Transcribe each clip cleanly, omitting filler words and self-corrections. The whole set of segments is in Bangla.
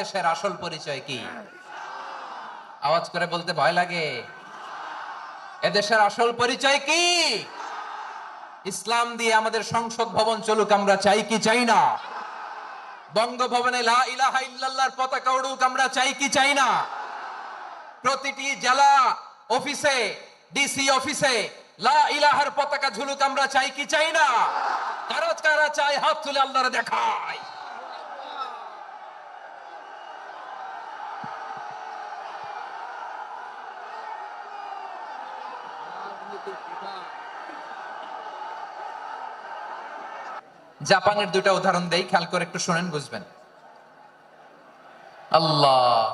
দেশের আসল পরিচয় কি? আওয়াজ করে বলতে ভয় লাগে। এদেশের আসল পরিচয় কি? ইসলাম দিয়ে আমাদের সংসদ ভবন চলুক, আমরা চাই কি চাই না? বঙ্গভবনে লা ইলাহা ইল্লাল্লাহর পতাকা উড়ুক, আমরা চাই কি চাই না? প্রতিটি জেলা অফিসে, ডিসি অফিসে লা ইলাহার পতাকা ঝুলুক, আমরা চাই কি চাই না? কারা কারা চাই হাত তুলে আল্লাহরে দেখায়। জাপানের দুইটা উদাহরণ দেই, খেয়াল করে একটু শুনেন, বুঝবেন। আল্লাহ,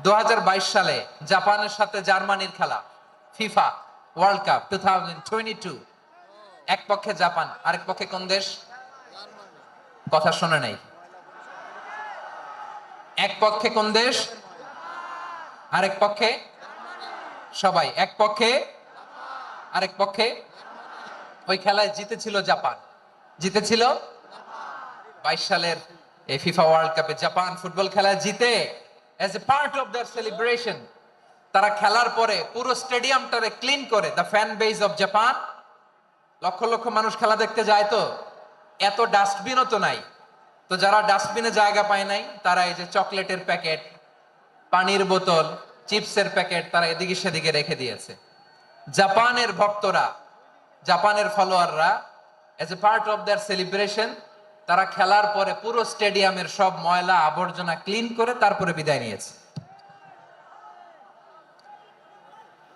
2022 সালে জাপানের সাথে জার্মানির খেলা, ফিফা ওয়ার্ল্ড কাপ 2022। এক পক্ষে জাপান, আরেক পক্ষে কোন দেশ? কথা শোনে নাই। এক পক্ষে কোন দেশ, আরেক পক্ষে? সবাই এক পক্ষে, আরেক পক্ষে। ওই খেলায় জিতেছিল জাপান, জিতেছিল 22 সালের এই ফিফা ওয়ার্ল্ড কাপে জাপান ফুটবল খেলায় জিতে age a part of their celebration তারা খেলার পরে পুরো স্টেডিয়ামটারে ক্লিন করে, the fan base of Japan. Lakh lakh মানুষ খেলা দেখতে যায়, তো এত ডাস্টবিনও তো নাই। তো যারা ডাস্টবিনে জায়গা পায় নাই, তারা এই যে চকলেটের প্যাকেট, পানির বোতল, চিপসের প্যাকেট তারা এদিকে সেদিকে রেখে দিয়েছে। জাপানের ভক্তরা, জাপানের ফলোয়াররা as a part of their celebration তারা খেলার পরে পুরো স্টেডিয়ামের সব ময়লা আবর্জনা ক্লিন করে তারপরে বিদায় নিয়েছে।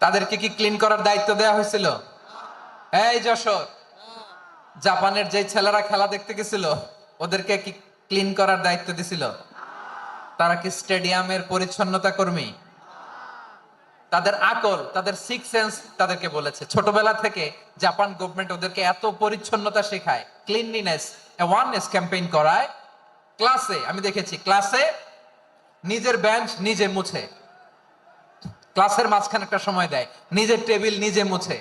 তাদেরকে কি ক্লিন করার দায়িত্ব দেওয়া হয়েছিল? এই যশোর, জাপানের যে ছেলেরা খেলা দেখতে গেছিল ওদেরকে কি ক্লিন করার দায়িত্ব দিছিল? তারা কি স্টেডিয়ামের পরিচ্ছন্নতা কর্মী? তাদের আকল, তাদের সিক্স সেন্স তাদেরকে বলেছে। ছোটবেলা থেকে জাপান গভর্নমেন্ট ওদেরকে এত পরিচ্ছন্নতা শেখায়, ক্লিনলিনেস অ্যাওয়ারনেস ক্যাম্পেইন করায়। ক্লাসে আমি দেখেছি, ক্লাসে নিজের বেঞ্চ নিজে মুছে, ক্লাসের মাঝখানে একটা সময় দেয়, নিজের টেবিল নিজে মুছে,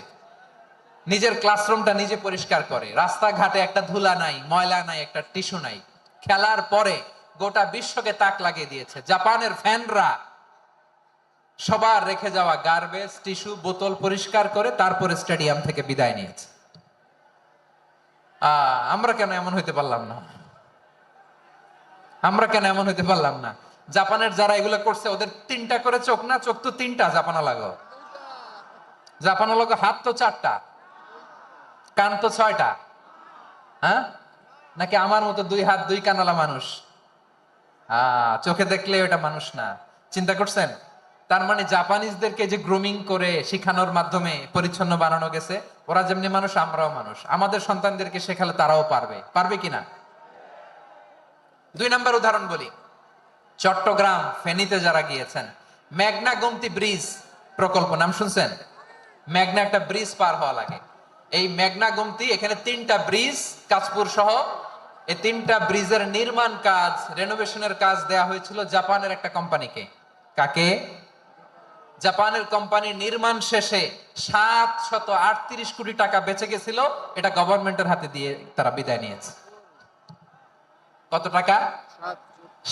নিজের ক্লাসরুমটা নিজে পরিষ্কার করে। রাস্তাঘাটে একটা ধুলা নাই, ময়লা নাই, একটা টিস্যু নাই। খেলার পরে গোটা বিশ্বকে তাক লাগিয়ে দিয়েছে। জাপানের ফ্যানরা সবার রেখে যাওয়া গার্বেজ, টিস্যু, বোতল পরিষ্কার করে তারপরে স্টেডিয়াম থেকে বিদায় নিয়েছে। আমরা কেন এমন হইতে পারলাম না? আমরা কেন এমন হইতে পারলাম না? জাপানের যারা এগুলো করছে ওদের তিনটা করে চোখ না? চোখ তো তিনটা জাপানা লাগো, জাপানা লাগো। হাত তো চারটা, কান তো ছয়টা। হ্যাঁ, নাকি আমার মতো দুই হাত দুই কানালা মানুষ? চোখে দেখলে ওটা মানুষ না। চিন্তা করছেন? তার মানে জাপানিজদেরকে যে গ্রুমিং করে শিখানোর মাধ্যমে পরিচ্ছন্ন বানানো গেছে। ওরা যেমনি মানুষ, আমরাও মানুষ। আমাদের সন্তানদেরকে শেখালে তারাও পারবে, পারবে কিনা? দুই নাম্বার উদাহরণ বলি। চট্টগ্রাম ফেনীতে যারা গিয়েছেন, মেঘনা গোমতী ব্রিজ প্রকল্প নাম শুনছেন? মেঘনা একটা ব্রিজ পার হওয়া লাগে। এই মেঘনা গোমতী, এখানে তিনটা ব্রিজ, কাঁচপুর সহ এই তিনটা ব্রিজের নির্মাণ কাজ, রেনোভেশনের কাজ দেয়া হয়েছিল জাপানের একটা কোম্পানিকে। কাকে? জাপানের কোম্পানি। নির্মাণ শেষে 738 কোটি টাকা বেঁচে গেছিল, এটা গভর্নমেন্টের হাতে দিয়ে তারা বিদায় নিয়েছে। কত টাকা?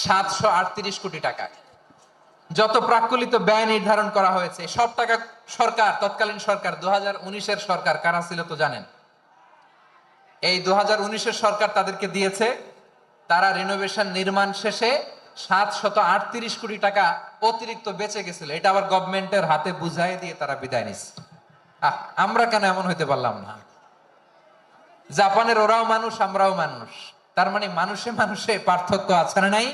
738 কোটি টাকা। যত প্রাক্কলিত ব্যয় নির্ধারণ করা হয়েছে সব টাকা সরকার, তৎকালীন সরকার 2019-এর সরকার কারা ছিল তো জানেন? এই 2019-এর সরকার তাদেরকে দিয়েছে। তারা রিনোভেশন নির্মাণ শেষে 738 কোটি টাকা অতিরিক্ত বেঁচে গেছিল, এটা আবার গভর্নমেন্টের হাতে বুঝাই দিয়ে তারা বিদায় নিচ্ছে। আমরা কেন এমন হইতে পারলাম না? জাপানের ওরাও মানুষ, আমরাও মানুষ। তার মানে মানুষে মানুষে পার্থক্য আছে না নাই?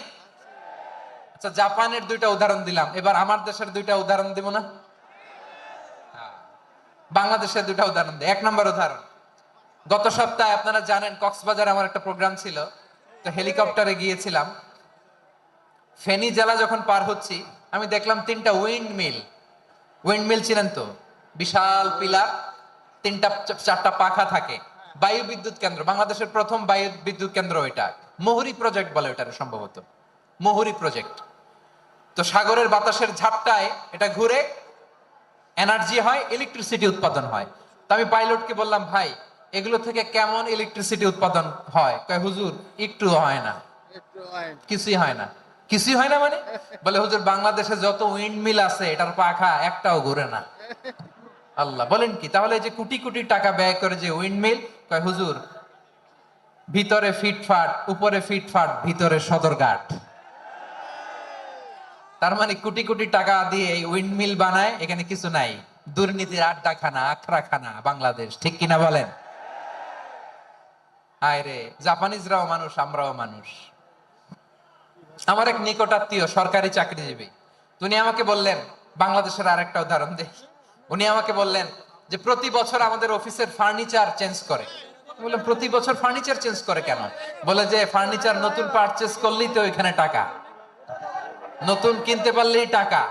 আচ্ছা, জাপানের দুইটা উদাহরণ দিলাম, এবার আমার দেশের দুইটা উদাহরণ দিব না? বাংলাদেশের দুইটা উদাহরণ দিই। এক নম্বর উদাহরণ, গত সপ্তাহে আপনারা জানেন কক্সবাজার আমার একটা প্রোগ্রাম ছিল, তো হেলিকপ্টারে গিয়েছিলাম। ফেনী জেলা যখন পার হচ্ছি, আমি দেখলাম তিনটা উইন্ড মিল। উইন্ড মিল ছিলেন তো? বিশাল পিলার, তিনটা চারটা পাখা থাকে। বায়ু বিদ্যুৎ কেন্দ্র, বাংলাদেশের প্রথম বায়ু বিদ্যুৎ কেন্দ্র এটা। মুহুরী প্রজেক্ট বলে ওটার, সম্ভবত মুহুরী প্রজেক্ট। তো সাগরের বাতাসের ঝাপটায় এটা ঘুরে এনার্জি হয়, ইলেকট্রিসিটি উৎপাদন হয়। তো আমি পাইলটকে বললাম, ভাই এগুলো থেকে কেমন ইলেকট্রিসিটি উৎপাদন হয়? কয় হুজুর একটু হয় না, কিছুই হয় না। কিছুই হয় না মানে? বলে হুজুর বাংলাদেশে যত উইন্ড মিল আছে এটার পাখা একটাও ঘুরে না। আল্লাহ, বলেন কি? তাহলে যে কোটি কোটি টাকা ব্যয় করে যে উইন্ড মিল, কয় হুজুর ভিতরে ফিটফাট, উপরে ফিটফাট, ভিতরে সদরঘাট। তার মানে কোটি কোটি টাকা দিয়ে এই উইন্ড মিল বানায়, এখানে কিছু নাই। দুর্নীতির আড্ডাখানা, আখড়াখানা বাংলাদেশ, ঠিক কিনা বলেন? আয় রে, জাপানিজরাও মানুষ, আমরাও মানুষ। আমার এক নিকটাত্মীয় সরকারি চাকরিজীবী, উনি আমাকে বললেন, বাংলাদেশের আরেকটা উদাহরণ দেই। উনি আমাকে বললেন যে প্রতি বছর আমাদের অফিসের ফার্নিচার চেঞ্জ করে। আমি বললাম প্রতি বছর ফার্নিচার চেঞ্জ করে কেন? বলে যে ফার্নিচার নতুন পারচেজ করলেই তো ওইখানে টাকা, নতুন কিনতে পারলেই টাকা,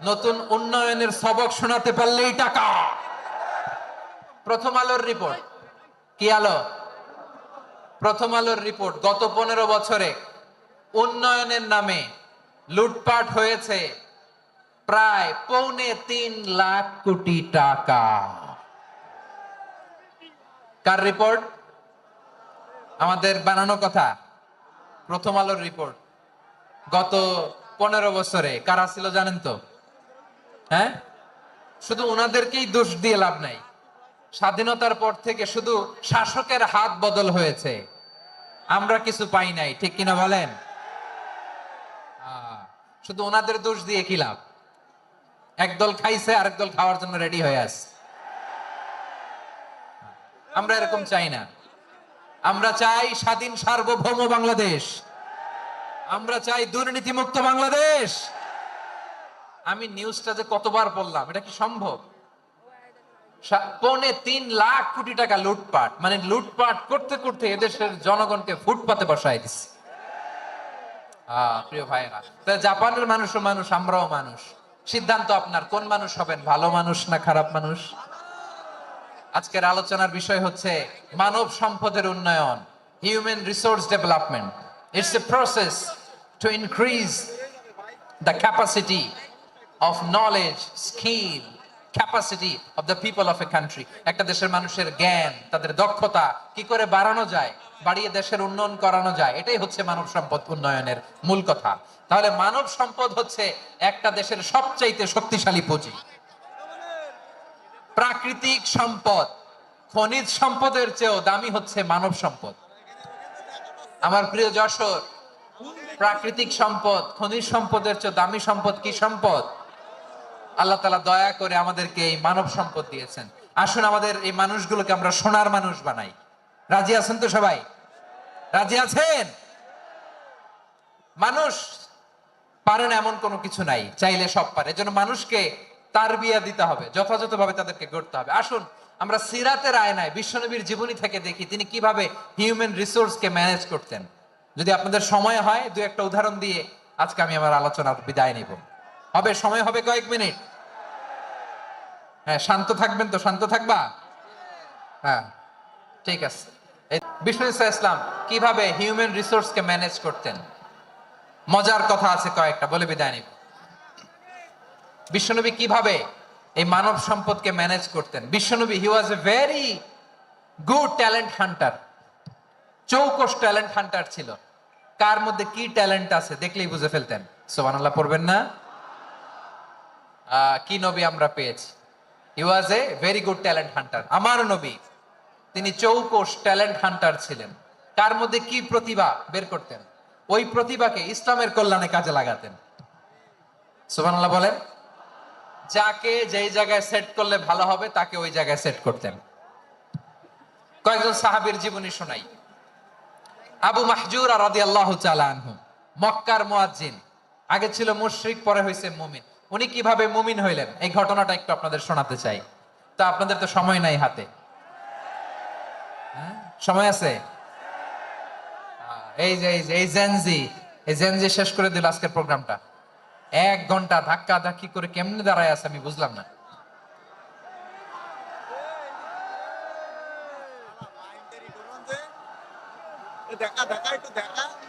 নতুন উন্নয়নের সবক শোনাতে পারলেই টাকা। প্রথম আলোর রিপোর্ট, কি আলো? প্রথম আলোর রিপোর্ট, গত 15 বছরে উন্নয়নের নামে লুটপাট হয়েছে প্রায় 2.25 লাখ কোটি টাকা। কার রিপোর্ট? আমাদের বানানো কথা? প্রথম আলোর রিপোর্ট। গত 15 বছরে কারা ছিল জানেন তো? হ্যাঁ, শুধু ওনাদেরকেই দোষ দিয়ে লাভ নাই। স্বাধীনতার পর থেকে শুধু শাসকের হাত বদল হয়েছে, আমরা কিছু পাই নাই, ঠিক কিনা বলেন? শুধু ওনাদের দোষ দিয়ে কি লাভ? একদল খাইছে, আরেক দল খাওয়ার জন্য রেডি হয়ে আছে। আমরা এরকম চাই না। আমরা চাই স্বাধীন সার্বভৌম বাংলাদেশ। আমরা চাই দুর্নীতিমুক্ত বাংলাদেশ। আমি নিউজটা যে কতবার পড়লাম, এটা কি সম্ভব? 3.25 লাখ কোটি টাকা লুটপাট, মানে লুটপাট করতে করতে এদেশের জনগণকে ফুটপাতে বসায় দিচ্ছে। প্রিয় ভাইরা, জাপানের মানুষও মানুষ, আমরাও মানুষ। সিদ্ধান্ত আপনার, কোন মানুষ হবেন, ভালো মানুষ না খারাপ মানুষ? আজকের আলোচনার বিষয় হচ্ছে মানব সম্পদের উন্নয়ন, human resource development. It's a process to increase the capacity of knowledge, skill, capacity of the people of a country. একটা দেশের মানুষের জ্ঞান, তাদের দক্ষতা কি করে বাড়ানো যায়, বাড়িয়ে দেশের উন্নয়ন করানো যায়, এটাই হচ্ছে মানব সম্পদ উন্নয়নের মূল কথা। তাহলে মানব সম্পদ হচ্ছে একটা দেশের সবচাইতে শক্তিশালী পুঁজি। প্রাকৃতিক সম্পদ, খনিজ সম্পদের চেয়েও দামি হচ্ছে মানব সম্পদ। আমার প্রিয় যশোর, প্রাকৃতিক সম্পদ, খনিজ সম্পদের চেয়ে দামি সম্পদ কি সম্পদ? আল্লাহ তাআলা দয়া করে আমাদেরকে এই মানব সম্পদ দিয়েছেন। আসুন আমাদের এই মানুষগুলোকে আমরা সোনার মানুষ বানাই। রাজি আছেন তো সবাই? রাজি আছেন? মানুষ পারে না এমন কোনো কিছু নাই, চাইলে সব পারে। এজন্য মানুষকে তারবিয়া দিতে হবে, যথাযথভাবে তাদেরকে গড়তে হবে। আসুন আমরা সিরাতের আয়নায় বিশ্বনবীর জীবনী থেকে দেখি তিনি কিভাবে হিউম্যান রিসোর্সকে ম্যানেজ করতেন। যদি আপনাদের সময় হয়, দু একটা উদাহরণ দিয়ে আজকে আমি আমার আলোচনার বিদায় নিব। হবে? সময় হবে কয়েক মিনিট? হ্যাঁ, শান্ত থাকবেন তো? শান্ত থাকবা? হ্যাঁ, ঠিক আছে। বিষ্ণু ইসলাম কিভাবে হিউম্যান রিসোর্সকে ম্যানেজ করতেন, মজার কথা আছে কয়েকটা, বলে বিদায় নিব। বিশ্বনবী কিভাবে এই মানব সম্পদকে ম্যানেজ করতেন? বিশ্বনবী, he was a very good talent hunter, চৌকস ট্যালেন্ট হান্টার ছিল। কার মধ্যে কি ট্যালেন্ট আছে দেখলেই বুঝে ফেলতেন। সুবহানাল্লাহ পড়বেন না? কি নবী আমরা পেয়েছি! He was a very good talent hunter. আমার নবী, তিনি চৌকস ট্যালেন্ট হান্টার ছিলেন। কার মধ্যে কি প্রতিভা বের করতেন, ওই প্রতিভাকে ইসলামের কল্যাণে কাজে লাগাতেন। সুবহানাল্লাহ বলেন। যাকে যেই জায়গায় সেট করলে ভালো হবে তাকে ওই জায়গায় সেট করতেন। কয়েকজন সাহাবীর জীবনী শোনাই। আবু মাহজুরা রাদিয়াল্লাহু তাআলা আনহু, মক্কার মুয়াজ্জিন, আগে ছিল মুশরিক, পরে হয়েছে মুমিন। উনি কিভাবে মুমিন হইলেন এই ঘটনাটা একটু আপনাদের শোনাতে চাই। তা আপনাদের তো সময় নাই হাতে, সময় আছে? এই জেনজি শেষ করে দিল আজকের প্রোগ্রামটা। 1 ঘন্টা ধাক্কা ধাক্কি করে কেমনে দাঁড়ায় আছে আমি বুঝলাম না।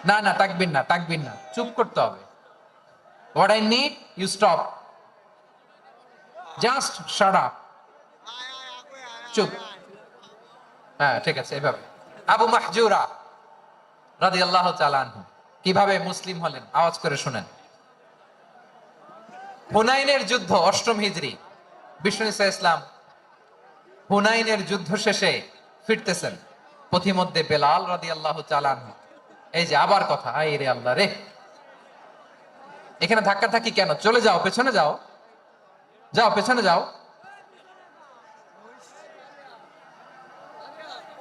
না না, তাকবির না, তাকবির না, চুপ করতে হবে। What I need, you stop. Just shut up. চুপ। হ্যাঁ, ঠিক আছে, এভাবে। আবু মাহজুরা রাদিয়াল্লাহু তাআলা আনহু কিভাবে মুসলিম হলেন আওয়াজ করে শুনেন। হুনাইনের যুদ্ধ 8ম হিজরি, বিষ্ণু ঈসা ইসলাম হুনাইনের যুদ্ধ শেষে ফিরতেছেন, পথিমধ্যে বেলাল রাদিয়াল্লাহু তাআলা আনহু, এই যে আবার কথা, আই রে আল্লাহ রে, এখানে ধাক্কা থাকি কেন? চলে যাও, পেছনে যাও, যাও পেছনে যাও।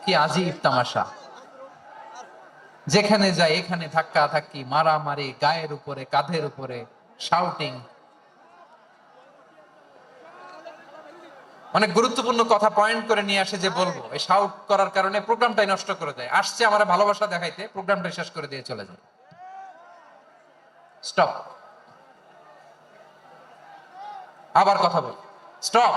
কি আজীব তামাশা, যেখানে যায় এখানে ধাক্কা ধাক্কি, মারামারি, গায়ের উপরে কাঁধের উপরে শাউটিং। অনেক গুরুত্বপূর্ণ কথা পয়েন্ট করে নিয়ে আসে যে বলবো, এই শাউট করার কারণে প্রোগ্রামটাই নষ্ট করে দেয়। আসছে আমার ভালোবাসা দেখাইতে, প্রোগ্রামটা শেষ করে দিয়ে চলে যায়। স্টপ, আবার কথা বল, স্টপ।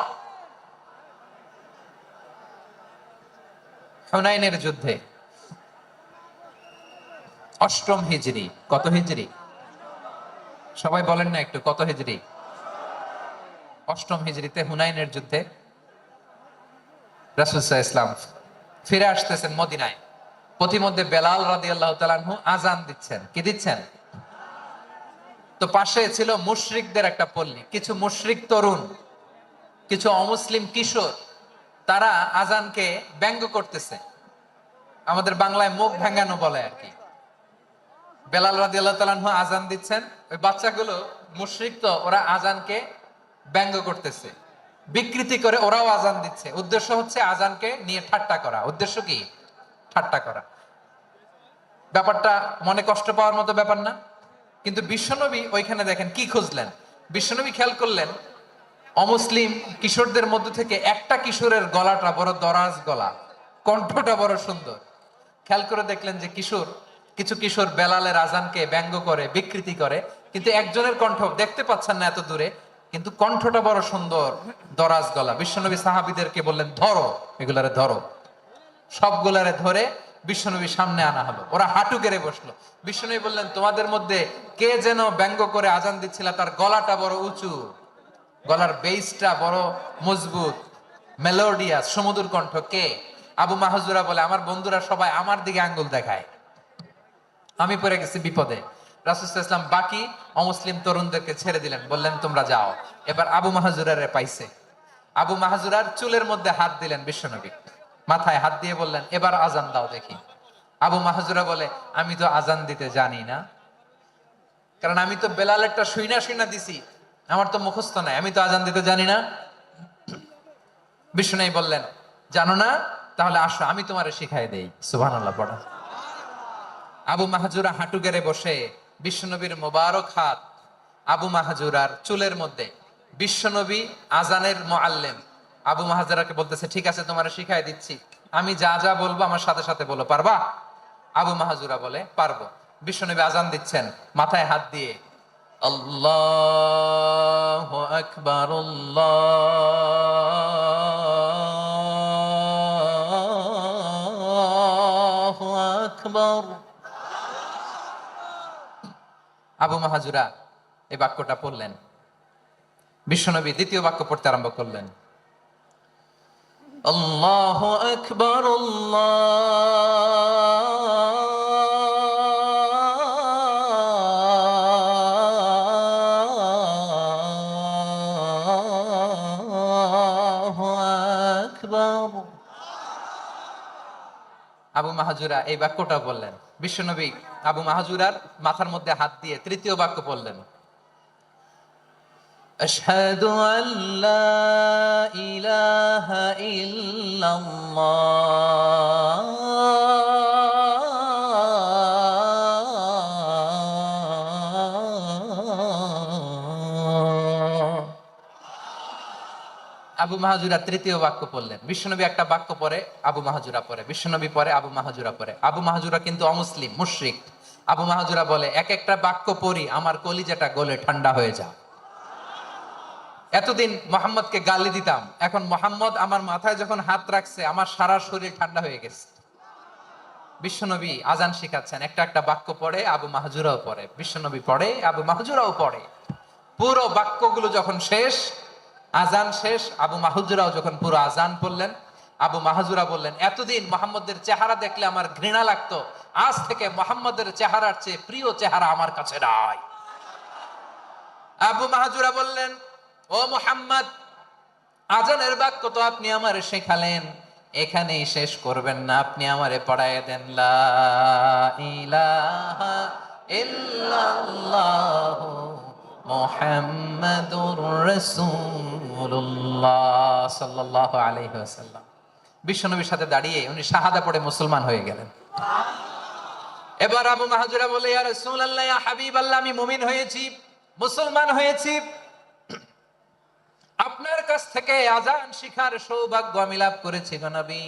হুনাইনের যুদ্ধে 8ম হিজরি, কত হিজরি সবাই বলেন না একটু, কত হিজরি? 8ম হিজরিতে হুনাইনের যুদ্ধে রাসূল সাল্লাল্লাহু আলাইহি ওয়াসাল্লাম ফিরে আসতেছেন মদিনায়। পথিমধ্যে বেলাল রাদিয়াল্লাহু তাআলা আনহু আযান দিচ্ছেন। কি দিচ্ছেন? তো পাশে ছিল মুশরিকদের একটা পল্লী, কিছু মুশরিক তরুণ, কিছু অমুসলিম কিশোর, তারা আযানকে ব্যঙ্গ করতেছে, আমাদের বাংলায় মুখ ভেঙ্গানো বলে আর কি। বেলাল রাদিয়াল্লাহু তাআলা আনহু আযান দিচ্ছেন, ওই বাচ্চাগুলো মুশরিক, তো ওরা আযানকে ব্যঙ্গ করতেছে, বিকৃতি করে ওরাও আযান দিচ্ছে। উদ্দেশ্য হচ্ছে আযানকে নিয়ে ঠাট্টা করা। উদ্দেশ্য কি? ঠাট্টা করা। ব্যাপারটা মনে কষ্ট পাওয়ার মতো ব্যাপার না? কিন্তু বিশ্বনবী ওইখানে দেখেন কি খুঁজলেন। বিশ্বনবী খেয়াল করলেন অমুসলিম কিশোরদের মধ্যে থেকে একটা কিশোরের গলাটা বড় দরাজ গলা, কণ্ঠটা বড় সুন্দর। খেয়াল করে দেখলেন যে কিছু কিশোর বেলালের আযানকে ব্যঙ্গ করে, বিকৃতি করে, কিন্তু একজনের কণ্ঠ দেখতে পাচ্ছেন না এত দূরে, কিন্তু কণ্ঠটা বড় সুন্দর, দরাজ গলা। বিশ্বনবী সাহাবীদেরকে বললেন, ধরো এগুলারে, ধরো। সবগুলারে ধরে বিশ্বনবীর সামনে আনা হলো। ওরা হাঁটু গেড়ে বসলো। বিশ্বনবী বললেন, তোমাদের মধ্যে কে যেন ব্যঙ্গ করে আযান দিচ্ছিল, তার গলাটা বড় উঁচু, গলার বেসটা বড় মজবুত, মেলোডিয়াস, সুমধুর কণ্ঠ। কে? আবু মাহজুরা বলে, আমার বন্ধুরা সবাই আমার দিকে আঙ্গুল দেখায়, আমি পড়ে গেছি বিপদে। রাসূল সাল্লাল্লাহু আলাইহি ওয়াসাল্লাম বাকি অমুসলিম তরুণদেরকে ছেড়ে দিলেন, বললেন তোমরা যাও। এবার আবু মাহজুরারে পাইছে। আবু মাহজুরার চুলের মধ্যে হাত দিলেন বিশ্বনবী, মাথায় হাত দিয়ে বললেন, এবার আযান দাও দেখি। আবু মাহজুরা বলে, আমি তো আযান দিতে জানি না, কারণ আমি তো বেলালেরটা শুইনা শুইনা দিছি, আমার তো মুখস্থ নাই, আমি তো আযান দিতে জানি না। বিশ্বনবী বললেন, জানো না? তাহলে আসো আমি তোমারে শিখাই দেই। সুবহানাল্লাহ পড়া। আবু মাহজুরা হাঁটু গেড়ে বসে, বিশ্বনবীর মোবারক হাত আবু মাহজুরার চুলের মধ্যে। বিশ্বনবী আযানের মুআল্লিম আবু মাহজুরাকে বলতেছে, ঠিক আছে তোমারে শিখাই দিচ্ছি, আমি যা যা বলবো আমার সাথে সাথে বলো, পারবা? আবু মাহজুরা বলে, পারবো। বিশ্বনবী আযান দিচ্ছেন, মাথায় হাত দিয়ে আল্লাহু আকবার, আল্লাহু আকবার। আবু মাহজুরা এই বাক্যটা পড়লেন। বিশ্বনবী দ্বিতীয় বাক্য পড়তে আরম্ভ করলেন, আল্লাহু আকবার, আল্লাহু আকবার। আবু মাহজুরা এই বাক্যটা বললেন। বিশ্বনবী আবু মাহজুরার মাথার মধ্যে হাত দিয়ে তৃতীয় বাক্য বললেন, আশহাদু আল্লা ইলাহা ইল্লাল্লাহ। আবু মাহজুরা তৃতীয় বাক্য পড়লেন। বিশ্বনবী একটা বাক্য পরে আবু মাহজুরা পরে, বিশ্বনবী পরে আবু মাহজুরা পরে। আবু মাহজুরা কিন্তু অমুসলিম, মুশরিক। আবু মাহজুরা বলে, এক একটা বাক্য পড়ি আমার কলিজাটা গলে ঠান্ডা হয়ে যায়। এতদিন মোহাম্মদকে গালি দিতাম, এখন মোহাম্মদ আমার মাথায় যখন হাত রাখছে আমার সারা শরীর ঠান্ডা হয়ে গেছে। বিশ্বনবী আযান শিখাচ্ছেন, একটা একটা বাক্য পড়ে আবু মাহজুরাও পড়ে, বিশ্বনবী পড়ে আবু মাহজুরাও পড়ে। পুরো বাক্যগুলো যখন শেষ, আযান শেষ, আবু মাহজুরাও যখন পুরো আযান পড়লেন, আবু মাহজুরা বললেন, এতদিন মোহাম্মদের চেহারা দেখলে আমার ঘৃণা লাগতো, আজ থেকে মোহাম্মদের চেহারার চেয়ে প্রিয় চেহারা আমার কাছে নাই। আবু মাহজুরা বললেন, ও মুহাম্মদ, আজানের বাক্য তো আপনি আমারে শেখালেন, এখানেই শেষ করবেন না, আপনি আমারে পড়ায় দেন, লা ইলাহা ইল্লাল্লাহু মুহাম্মাদুর রাসূলুল্লাহ সাল্লাল্লাহু আলাইহি ওয়াসাল্লাম। বিশ্বনবীর সাথে দাঁড়িয়ে উনি শাহাদা পড়ে মুসলমান হয়ে গেলেন। এবার আবু মাহজুরা বলে, ইয়া রাসূলুল্লাহ, ইয়া হাবিবাল্লাহ, আমি মুমিন হয়েছি, মুসলমান হয়েছি, আপনার কাছ থেকে আজান শিখার সৌভাগ্য আমি লাভ করেছি গো নবী।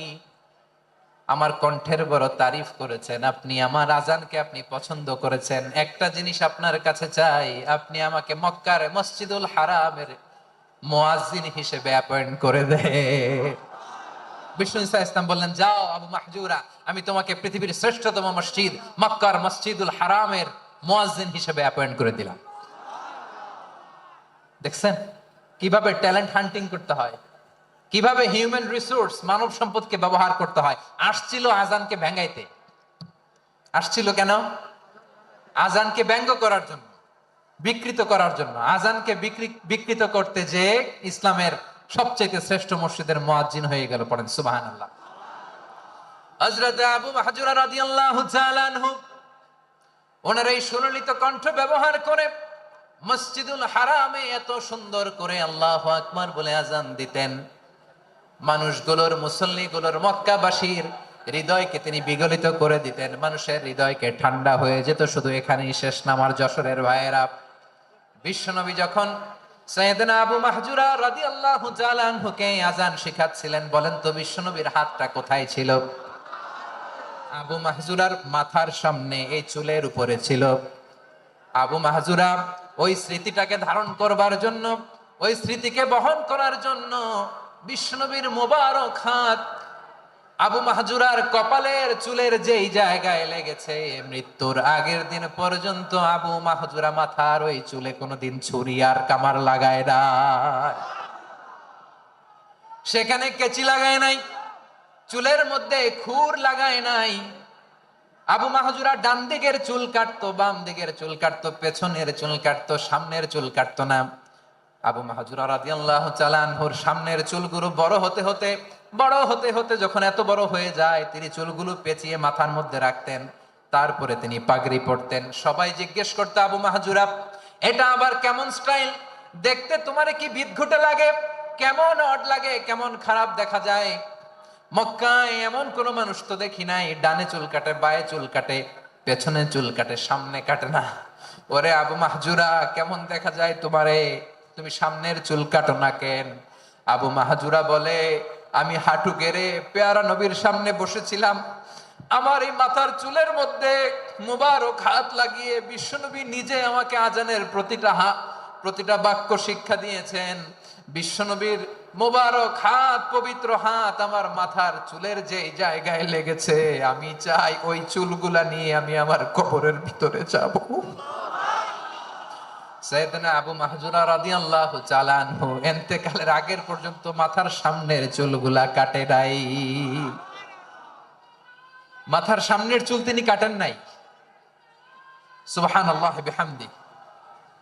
আমার কণ্ঠের বড় তারিফ করেছেন, আপনি আমার আজানকে আপনি পছন্দ করেছেন। একটা জিনিস আপনার কাছে চাই, আপনি আমাকে মক্কার মসজিদুল হারামের মুয়াজ্জিন হিসেবে অ্যাপয়েন্ট করে দে। বিষ্ণু ঈসা ইসলাম বললেন, যাও আবু মাহজুরা, আমি তোমাকে পৃথিবীর শ্রেষ্ঠতম মসজিদ মক্কার মসজিদুল হারামের মুয়াজ্জিন হিসেবে অ্যাপয়েন্ট করে দিলাম। দেখছেন কিভাবে ট্যালেন্ট হান্টিং করতে হয়, কিভাবে হিউম্যান রিসোর্স মানব সম্পদকে ব্যবহার করতে হয়। আসছিল আজানকে ভেঙ্গাইতে, আসছিল কেন? আজানকে ব্যঙ্গ করার জন্য, বিকৃত করার জন্য। আজানকে বিকৃত করতে যে ইসলামের সবচেয়ে শ্রেষ্ঠ মসজিদের মুয়াজ্জিন হয়ে গেল। পড়েন সুবহানাল্লাহ। হযরত আবু মাহজুরা রাদিয়াল্লাহু তাআলা আনহু ওনার এই সুললিত কণ্ঠ ব্যবহার করে মসজিদুল হারামে এত সুন্দর করে আল্লাহু আকবার বলে আজান দিতেন, মানুষগুলোর, মুসল্লিগুলোর, মক্কাবাসীর হৃদয়কে তিনি বিগলিত করে দিতেন, মানুষের হৃদয়কে ঠান্ডা হয়ে যেত। শুধু এখানেই শেষ না আমার যশোরের ভাইয়েরা, বিশ্বনবী যখন সাইয়েদনা আবু মাহজুরা রাদিয়াল্লাহু তাআলা আনহুকে আজান শিখাচ্ছিলেন, বলেন তো বিশ্বনবীর হাতটা কোথায় ছিল? আবু মাহজুরার মাথার সামনে, এই চুলের উপরে ছিল। আবু মাহজুরা ওই স্মৃতিটাকে ধারণ করবার জন্য, ওই স্মৃতিকে বহন করার জন্য বিশ্বনবীর মোবারক হাত আবু মাহজুরার কপালের চুলের যেই জায়গায় লেগেছে, মৃত্যুর আগের দিন পর্যন্ত আবু মাহজুরা মাথার ওই চুলে কোনোদিন ছুরি আর কামার লাগায় না, সেখানে কেচি লাগায় নাই, চুলের মধ্যে খুর লাগায় নাই। আবু মাহজুরা ডান দিকের চুল কাটতো, বাম দিকের চুল কাটতো, পেছনের চুল কাটতো, সামনের চুল কাটতো না। আবু মাহজুরা রাদিয়াল্লাহু তাআলা আনহুর সামনের চুলগুলো বড় হতে হতে যখন এত বড় হয়ে যায়, তিনি চুলগুলো পেঁচিয়ে মাথার মধ্যে রাখতেন, তারপরে তিনি পাগড়ি পরতেন। সবাই জিজ্ঞেস করতো, আবু মাহজুরা, এটা আবার কেমন স্টাইল? দেখতে তোমারে কি বিদঘুটে লাগে? কেমন অড লাগে, কেমন খারাপ দেখা যায়? মক্কায় এমন কোন মানুষ তো দেখি নাই, ডানে চুল কাটে, বায়ে চুল কাটে, পেছনে চুল কাটে, সামনে কাটে না। ওরে আবু মাহজুরা, কেমন দেখা যায় তোমারে? তুমি সামনের চুল কাটো না কেন? আবু মাহজুরা বলে, আমি হাঁটু গেড়ে পেয়ারা নবীর সামনে বসেছিলাম, আমার এই মাথার চুলের মধ্যে মুবারক হাত লাগিয়ে বিশ্বনবী নিজে আমাকে আজানের প্রতিটা বাক্য শিক্ষা দিয়েছেন। বিশ্বনবীর মোবারক হাত, পবিত্র হাত আমার মাথার চুলের যে জায়গায় লেগেছে, আমি চাই ওই চুলগুলা নিয়ে আমি আমার কবরের ভিতরে যাব। সাইয়েদনা আবু মাহজুরা রাদিয়াল্লাহু তাআলা আনহু ইন্তেকালের আগের পর্যন্ত মাথার সামনের চুলগুলা কাটে নাই। মাথার সামনের চুল তিনি কাটেন নাই। সুবহানাল্লাহি বিহামদি।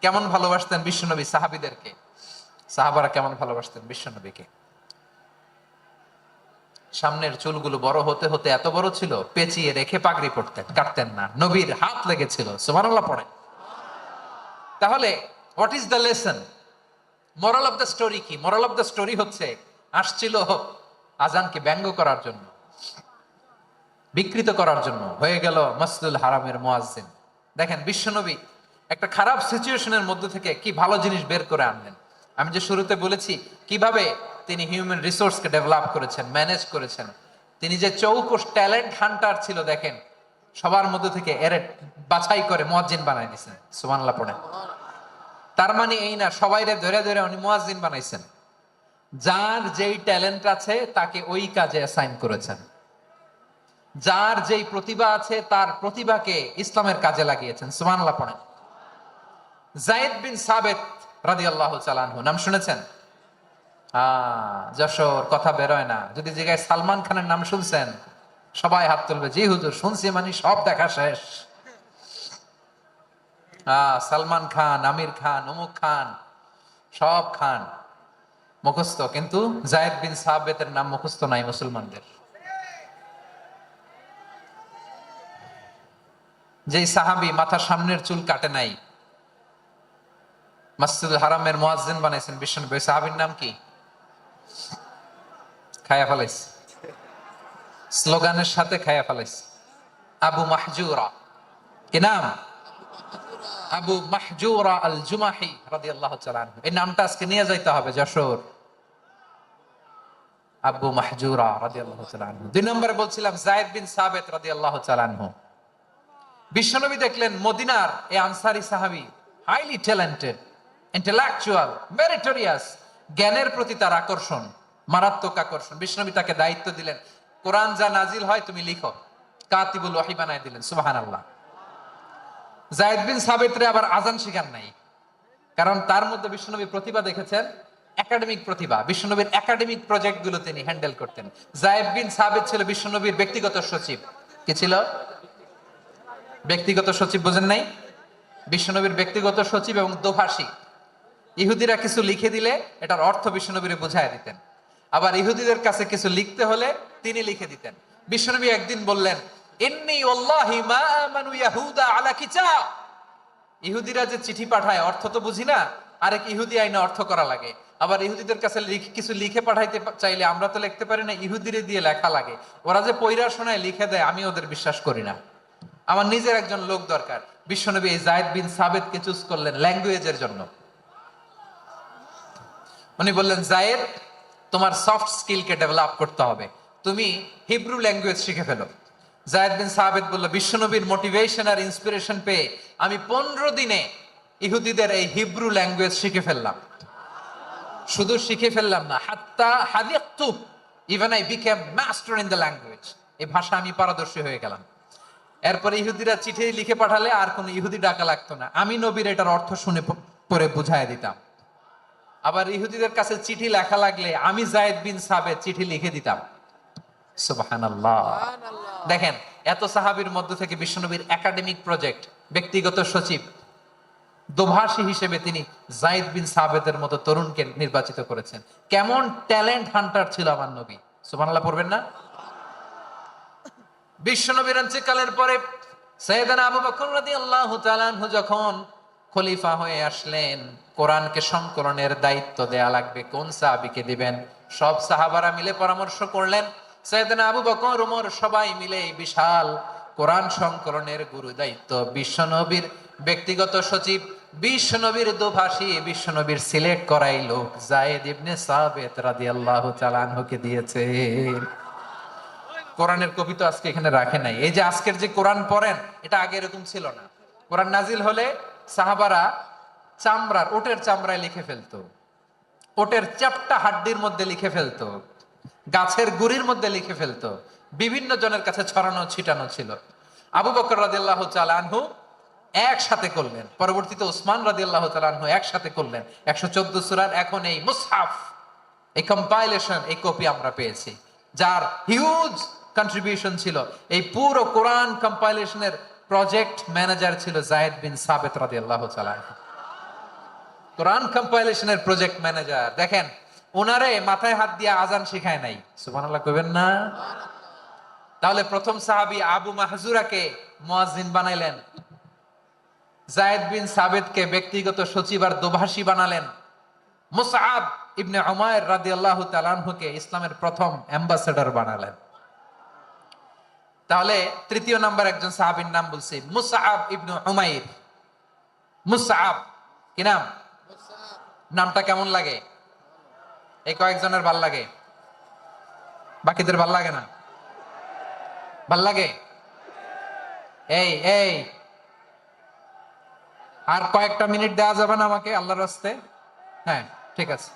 কেমন ভালোবাসতেন বিশ্বনবী সাহাবীদেরকে, সাহাবারা কেমন ভালোবাসতেন বিশ্বনবীকে। সামনের চুলগুলো বড় হতে হতে এত বড় ছিল, পেঁচিয়ে রেখে পাগড়ি পরতেন, কাটতেন না। নবীর হাত লেগেছিল। সুবহানাল্লাহ পড়ে। তাহলে what is the lesson? Moral of the story কি? মোরাল অফ দ্য স্টোরি হচ্ছে, আসছিল আজানকে ব্যঙ্গ করার জন্য, বিকৃত করার জন্য, হয়ে গেল মসজিদুল হারামের মুয়াজ্জিন। দেখেন বিশ্বনবী একটা খারাপ সিচুয়েশনের মধ্যে থেকে কি ভালো জিনিস বের করে আনলেন। আমি যে শুরুতে বলেছি কিভাবে তিনি হিউম্যান রিসোর্সকে ডেভেলপ করেছেন, ম্যানেজ করেছেন। তিনি যে চৌকস ট্যালেন্ট হান্টার ছিল, দেখেন সবার মধ্যে থেকে এর বাছাই করে মুয়াজ্জিন বানাই দিয়েছেন। সুবহানাল্লাহ পড়েন। তার মানে এই না সবাইরে ধরে ধরে উনি মুয়াজ্জিন বানাইছেন। যার যেই ট্যালেন্ট আছে তাকে ওই কাজে অ্যাসাইন করেছেন। যার যেই প্রতিভা আছে তার প্রতিভাকে ইসলামের কাজে লাগিয়েছেন। সুবহানাল্লাহ পড়েন। যায়েদ বিন সাবিত রাদিয়াল্লাহু তাআলা আনহু নাম শুনেছেন? যশোর, কথা বেরোয় না। যদি জায়গায় সালমান খানের নাম শুনছেন, সবাই হাত তুলবে, জি হুজুর শুনছি, মানে সব দেখা শেষ। সালমান খান, আমির খান, অমুক খান, সব খান মুখস্থ, কিন্তু জায়েদ বিন সাবিতের নাম মুখস্থ নাই মুসলমানদের। যেই সাহাবী মাথা সামনের চুল কাটে নাই, মসজিদুল হারামের মুয়াজ্জিন বানাইছেন বিশ্বনবী, ওই সাহাবীর নাম কি? খায়া ফেলাইছে, স্লোগানের সাথে খায়া ফেলাইছে। আবু মাহজুরা, কি নাম? আবু মাহজুরা আল জুমাহি রাদিয়াল্লাহু তাআলা আনহু। এই নামটা আজকে নিয়ে যাইতে হবে যশোর। আবু মাহজুরা রাদিয়াল্লাহু তাআলা আনহু। দুই নম্বরে বলছিলাম যায়েদ বিন সাবিত রাদিয়াল্লাহু তাআলা আনহু। বিশ্বনবী দেখলেন মদিনার এই আনসারী সাহাবী হাইলি ট্যালেন্টেড, ইন্টেলেকচুয়াল, মেরিটোরিয়াস, জ্ঞানের প্রতি তার আকর্ষণ, মারাত্মক আকর্ষণ। বিশ্বনবী তাকে দায়িত্ব দিলেন, কোরআন যা নাজিল হয় তুমি লিখো, কাতিবুল ওয়াহি বানায় দিলেন। সুবহানাল্লাহ। যায়েদ বিন সাবিতরে আবার আজান শিখান নাই, কারণ তার মধ্যে বিশ্বনবী প্রতিভা দেখেছেন, একাডেমিক প্রতিভা। বিশ্বনবীর একাডেমিক প্রজেক্ট গুলো তিনি হ্যান্ডেল করতেন। যায়েদ বিন সাবিত ছিল বিশ্বনবীর ব্যক্তিগত সচিব। কি ছিল? ব্যক্তিগত সচিব, বোঝেন নাই? বিশ্বনবীর ব্যক্তিগত সচিব এবং দোভাষী। ইহুদিরা কিছু লিখে দিলে এটার অর্থ বিশ্বনবীরে বুঝায় দিতেন, আবার ইহুদিদের কাছে কিছু লিখতে হলে তিনি লিখে দিতেন। বিশ্বনবী একদিন বললেন, ইন্নী ওয়াল্লাহি মা আমানু ইয়াহুদা আলা কিতাব। ইহুদিরা যে চিঠি পাঠায় অর্থ তো বুঝি না, আরেক ইহুদি আইনে অর্থ করা লাগে। আবার ইহুদিদের কাছে কিছু লিখে পাঠাইতে চাইলে আমরা তো লিখতে পারি না, ইহুদিরে দিয়ে লেখা লাগে। ওরা যে পয়রা শোনায় লিখে দেয়, আমি ওদের বিশ্বাস করি না। আমার নিজের একজন লোক দরকার। বিশ্বনবী এই যায়েদ বিন সাবিতকে চুজ করলেন ল্যাঙ্গুয়েজের জন্য। উনি বললেন, যায়েদ, তোমার সফট স্কিলকে ডেভেলপ করতে হবে, তুমি হিব্রু ল্যাঙ্গুয়েজ শিখে ফেলো। যায়েদ বিন সাবিত বলল, বিশ্বনবীর মোটিভেশন আর ইন্সপিরেশন পেয়ে আমি 15 দিনে ইহুদিদের এই হিব্রু ল্যাঙ্গুয়েজ শিখে ফেললাম। শুধু শিখে ফেললাম না, হাত্তা হাদিয়াতু, even I became master in the language. এই ভাষা আমি পারদর্শী হয়ে গেলাম। এরপরে ইহুদিরা চিঠি লিখে পাঠালে আর কোন ইহুদি ডাকা লাগতো না, আমি নবীর এটার অর্থ শুনে পরে বুঝায় দিতাম। আবার ইহুদিদের কাছে চিঠি লেখা লাগলে আমি যায়েদ বিন সাবিত চিঠি লিখে দিতাম। সুবহানাল্লাহ। দেখেন, এত সাহাবীর মধ্য থেকে বিশ্বনবীর একাডেমিক প্রজেক্ট, ব্যক্তিগত সচিব, দোভাষী হিসেবে তিনি যায়েদ বিন সাবিতের মতো তরুণকে নির্বাচিত করেছেন। কেমন ট্যালেন্ট হান্টার ছিল আমার নবী! সুবহানাল্লাহ পড়বেন না? বিশ্বনবীর ইন্তেকালের পরে সাইয়েদনা আবু বকর রাদিয়াল্লাহু তাআলা আনহু যখন খলিফা হয়ে আসলেন, কোরআনকে সংকলনের দায়িত্ব দেয়া লাগবে, কোন সাহাবীকে দিবেন? সব সাহাবারা মিলে পরামর্শ করলেন। সাইয়েদনা আবু বকর, ওমর সবাই মিলে এই বিশাল কোরআন সংকলনের গুরু দায়িত্ব বিশ্বনবীর ব্যক্তিগত সচিব, বিশ্বনবীর দোভাষী, বিশ্বনবীর সিলেক্ট করাই লোক যায়েদ ইবনে সাবিত রাদিয়াল্লাহু তাআলা আনহুকে দিয়েছে। কোরআনের কপি তো আজকে এখানে রাখে নাই। এই যে আজকের যে কোরআন পড়েন, এটা আগে এরকম ছিল না। কোরআন নাজিল হলে সাহাবারা চামড়ার, ওটের চামড়ায় লিখে ফেলতো, ওটের চ্যাপ্টা হাড্ডির মধ্যে লিখে ফেলতো, গাছের গুড়ির মধ্যে লিখে ফেলতো, বিভিন্ন জনের কাছে ছড়ানো ছিটানো ছিল। আবু বকর রাদিয়াল্লাহু তাআলা আনহু একসাথে করলেন, পরবর্তীতে ওসমান রাদিয়াল্লাহু তাআলা আনহু একসাথে করলেন। 114 সূরার এখন এই মুসহাফ, এই কম্পাইলেশন, এই কপি আমরা পেয়েছি, যার হিউজ কন্ট্রিবিউশন ছিল। এই পুরো কোরআন কম্পাইলেশনের প্রজেক্ট ম্যানেজার ছিল যায়েদ বিন সাবিত রাদিয়াল্লাহু তাআলা। কোরআন কম্পাইলেশনের প্রজেক্ট ম্যানেজার। দেখেন, ওনারে মাথায় হাত দিয়ে আজান শিখায় নাই। সুবহানাল্লাহ কইবেন না? তাহলে প্রথম সাহাবী আবু মাহজুরাকে মুয়াজ্জিন বানাইলেন, যায়েদ বিন সাবিতকে ব্যক্তিগত সচিব আর দোভাষী বানালেন, মুসআব ইবনে উমাইর রাদিয়াল্লাহু তাআলা আনহুকে ইসলামের প্রথম অ্যাম্বাসেডর বানালেন। তাহলে তৃতীয় নাম্বার একজন সাহাবীর নাম বলছি, মুসআব ইবনে উমাইর। মুসআব, কি নাম? নামটা কেমন লাগে? এই কয়েকজনের ভাল লাগে, বাকিদের ভাল লাগে না? ভাল লাগে? এই এই আর কয়েকটা মিনিট দেওয়া যাবে না আমাকে আল্লাহর রাস্তে? হ্যাঁ, ঠিক আছে।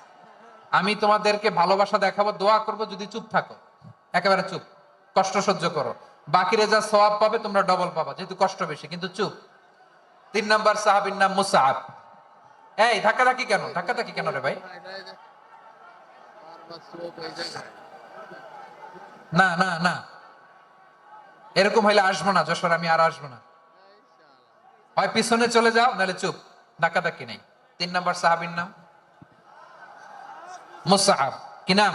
আমি তোমাদেরকে ভালোবাসা দেখাবো, দোয়া করব, যদি চুপ থাকো, একেবারে চুপ, কষ্ট সহ্য করো, বাকিরে যা সওয়াব পাবে তোমরা ডবল পাবা, যেহেতু কষ্ট বেশি, কিন্তু চুপ। 3 নাম্বার সাহাবীর নাম মুসআব। এই ধাক্কাধাক্কি কেন? ধাক্কাধাক্কি কেন রে ভাই? না না না, এরকম হইলে আসবো না যশোর, আমি আর আসবো না। হয় পিছনে চলে যাও, নাহলে চুপ, ডাকাডাকি নেই। 3 নম্বর সাহাবীর নাম মুসআব। কি নাম?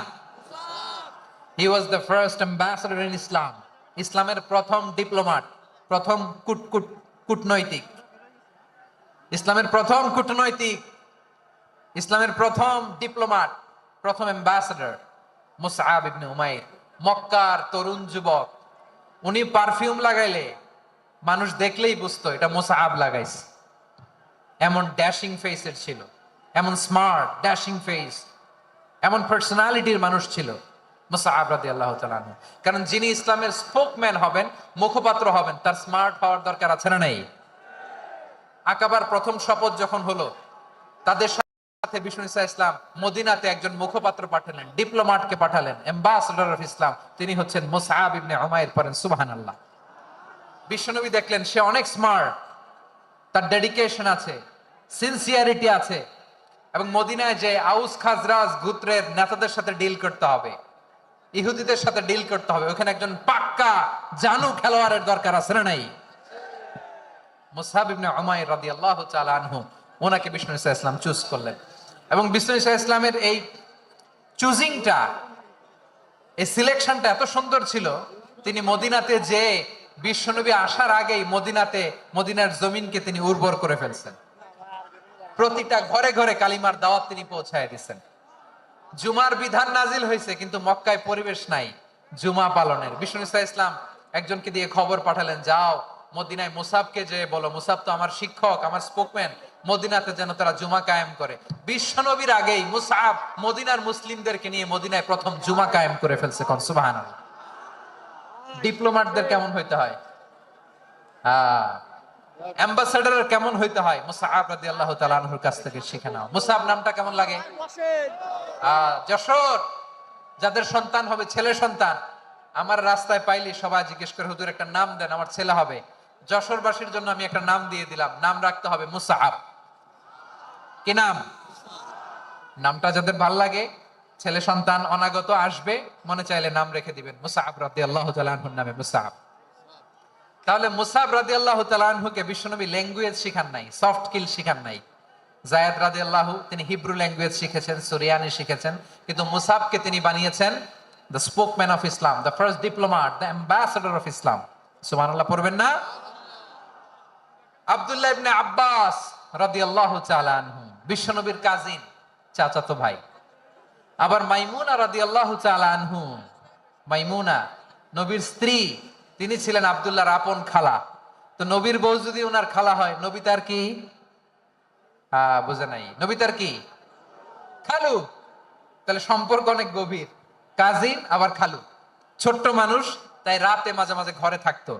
He was the first ambassador in Islam. ইসলামের প্রথম ডিপ্লোম্যাট, প্রথম কূটনৈতিক, ইসলামের প্রথম কূটনৈতিক, ইসলামের প্রথম ডিপ্লোম্যাট, প্রথম অ্যাম্বাসেডর মুসআব ইবনে উমাইর। মক্কার তরুণ যুবক, উনি পারফিউম লাগাইলে মানুষ দেখলেই বুঝতো এটা মুসআব লাগাইছে। এমন ড্যাশিং ফেসের ছিল, এমন স্মার্ট ড্যাশিং ফেস, এমন পার্সোনালিটির মানুষ ছিল মুসআব রাদিয়াল্লাহু তাআলা আনহু। কারণ যিনি ইসলামের স্পোকম্যান হবেন, মুখপাত্র হবেন, তার স্মার্ট হওয়ার দরকার আছে না নাই? আকাবার প্রথম শপথ যখন হলো, তাদের সাথে বিষ্ণু ঈসা ইসলাম মদিনাতে একজন মুখপাত্র পাঠালেন, ডিপ্লোম্যাটকে পাঠালেন, অ্যাম্বাসেডর অফ ইসলাম। তিনি হচ্ছেন মুসআব ইবনে উমাইর। পড়েন সুবহানাল্লাহ। বিশ্বনবী দেখলেন সে অনেক স্মার্ট, তার ডেডিকেশন আছে, সিনসিয়ারিটি আছে, এবং মদিনায় যে আউস খাজরাজ গোত্রের নেতাদের সাথে ডিল করতে হবে, ইহুদিদের সাথে ডিল করতে হবে, ওখানে একজন পাক্কা জানু খেলোয়াড়ের দরকার আছে না নাই? মুসআব ইবনে উমাইর রাদিয়াল্লাহু তাআলা আনহু, ওনাকে বিষ্ণু ঈসা ইসলাম চুজ করলেন। এবং বিষ্ণু ঈসা ইসলামের এই চুজিংটা, এই সিলেকশনটা এত সুন্দর ছিল, তিনি মদিনাতে যে বিশ্বনবী আসার আগেই মদিনার জমিনকে তিনি উর্বর করে ফেলছেন। প্রতিটা ঘরে ঘরে কালিমার দাওয়াত তিনি পৌঁছায় দিচ্ছেন। জুমার বিধান নাজিল হয়েছে, কিন্তু মক্কায় পরিবেশ নাই জুমা পালনের। বিষ্ণু ঈসা ইসলাম একজনকে দিয়ে খবর পাঠালেন, যাও মদিনায় মুসাবকে যে বলো, মুসাব তো আমার শিক্ষক, আমার স্পোকম্যান, মদিনাতে যেন তারা জুমা কায়েম করে। বিশ্বনবীর আগেই মুসাব মদিনার মুসলিমদেরকে নিয়ে মদিনায় প্রথম জুমা কায়েম করে ফেলছে। কোন সুবহানাল্লাহ। ডিপ্লোম্যাটদের কেমন হইতে হয়, অ্যাম্বাসেডরের কেমন হইতে হয়, মুসআব রাদিয়াল্লাহু তাআলা আনহুর কাছ থেকে শিখে নাও। মুসআব নামটা কেমন লাগে? যশোর যাদের সন্তান হবে, ছেলে সন্তান, আমার রাস্তায় পাইলি সবাই জিজ্ঞেস করে, হুজুর একটা নাম দেন, আমার ছেলে হবে। যশোরবাসীর জন্য আমি একটা নাম দিয়ে দিলাম, নাম রাখতে হবে মুসআব। কি নাম? নামটা যাদের ভাল লাগে, ছেলে সন্তান অনাগত আসবে, মনে চাইলে নাম রেখে দিবেন মুসআব রাদিয়াল্লাহু তাআলা আনহুর নামে মুসআব। তাহলে মুসআব রাদিয়াল্লাহু তাআলা আনহুকে বিশ্বনবী ল্যাঙ্গুয়েজ শিখান নাই, সফট স্কিল শিখান নাই। যায়েদ রাদিয়াল্লাহু, তিনি হিব্রু ল্যাঙ্গুয়েজ শিখেছেন, সুরিয়ানি শিখেছেন, কিন্তু মুসআবকে তিনি বানিয়েছেন the spokesman of Islam, the first diplomat, the ambassador of Islam. সুবহানাল্লাহ পড়বেন না? আব্দুল্লাহ ইবনে আব্বাস রাদিয়াল্লাহু তাআলা আনহু, বিশ্বনবীর কাজিন, চাচাতো ভাই। আবার মাইমুনা রাদিয়াল্লাহু তাআলা আনহু, মাইমুনা নবীর স্ত্রী, তিনি ছিলেন আব্দুল্লাহর আপন খালা। তো নবীর বউ যদি ওনার খালা হয়, নবী তার কি? বুঝে নাই, নবী তার কি? খালু। তাহলে সম্পর্ক অনেক গভীর, কাজিন আবার খালু। ছোট্ট মানুষ, তাই রাতে মাঝে মাঝে ঘরে থাকতো।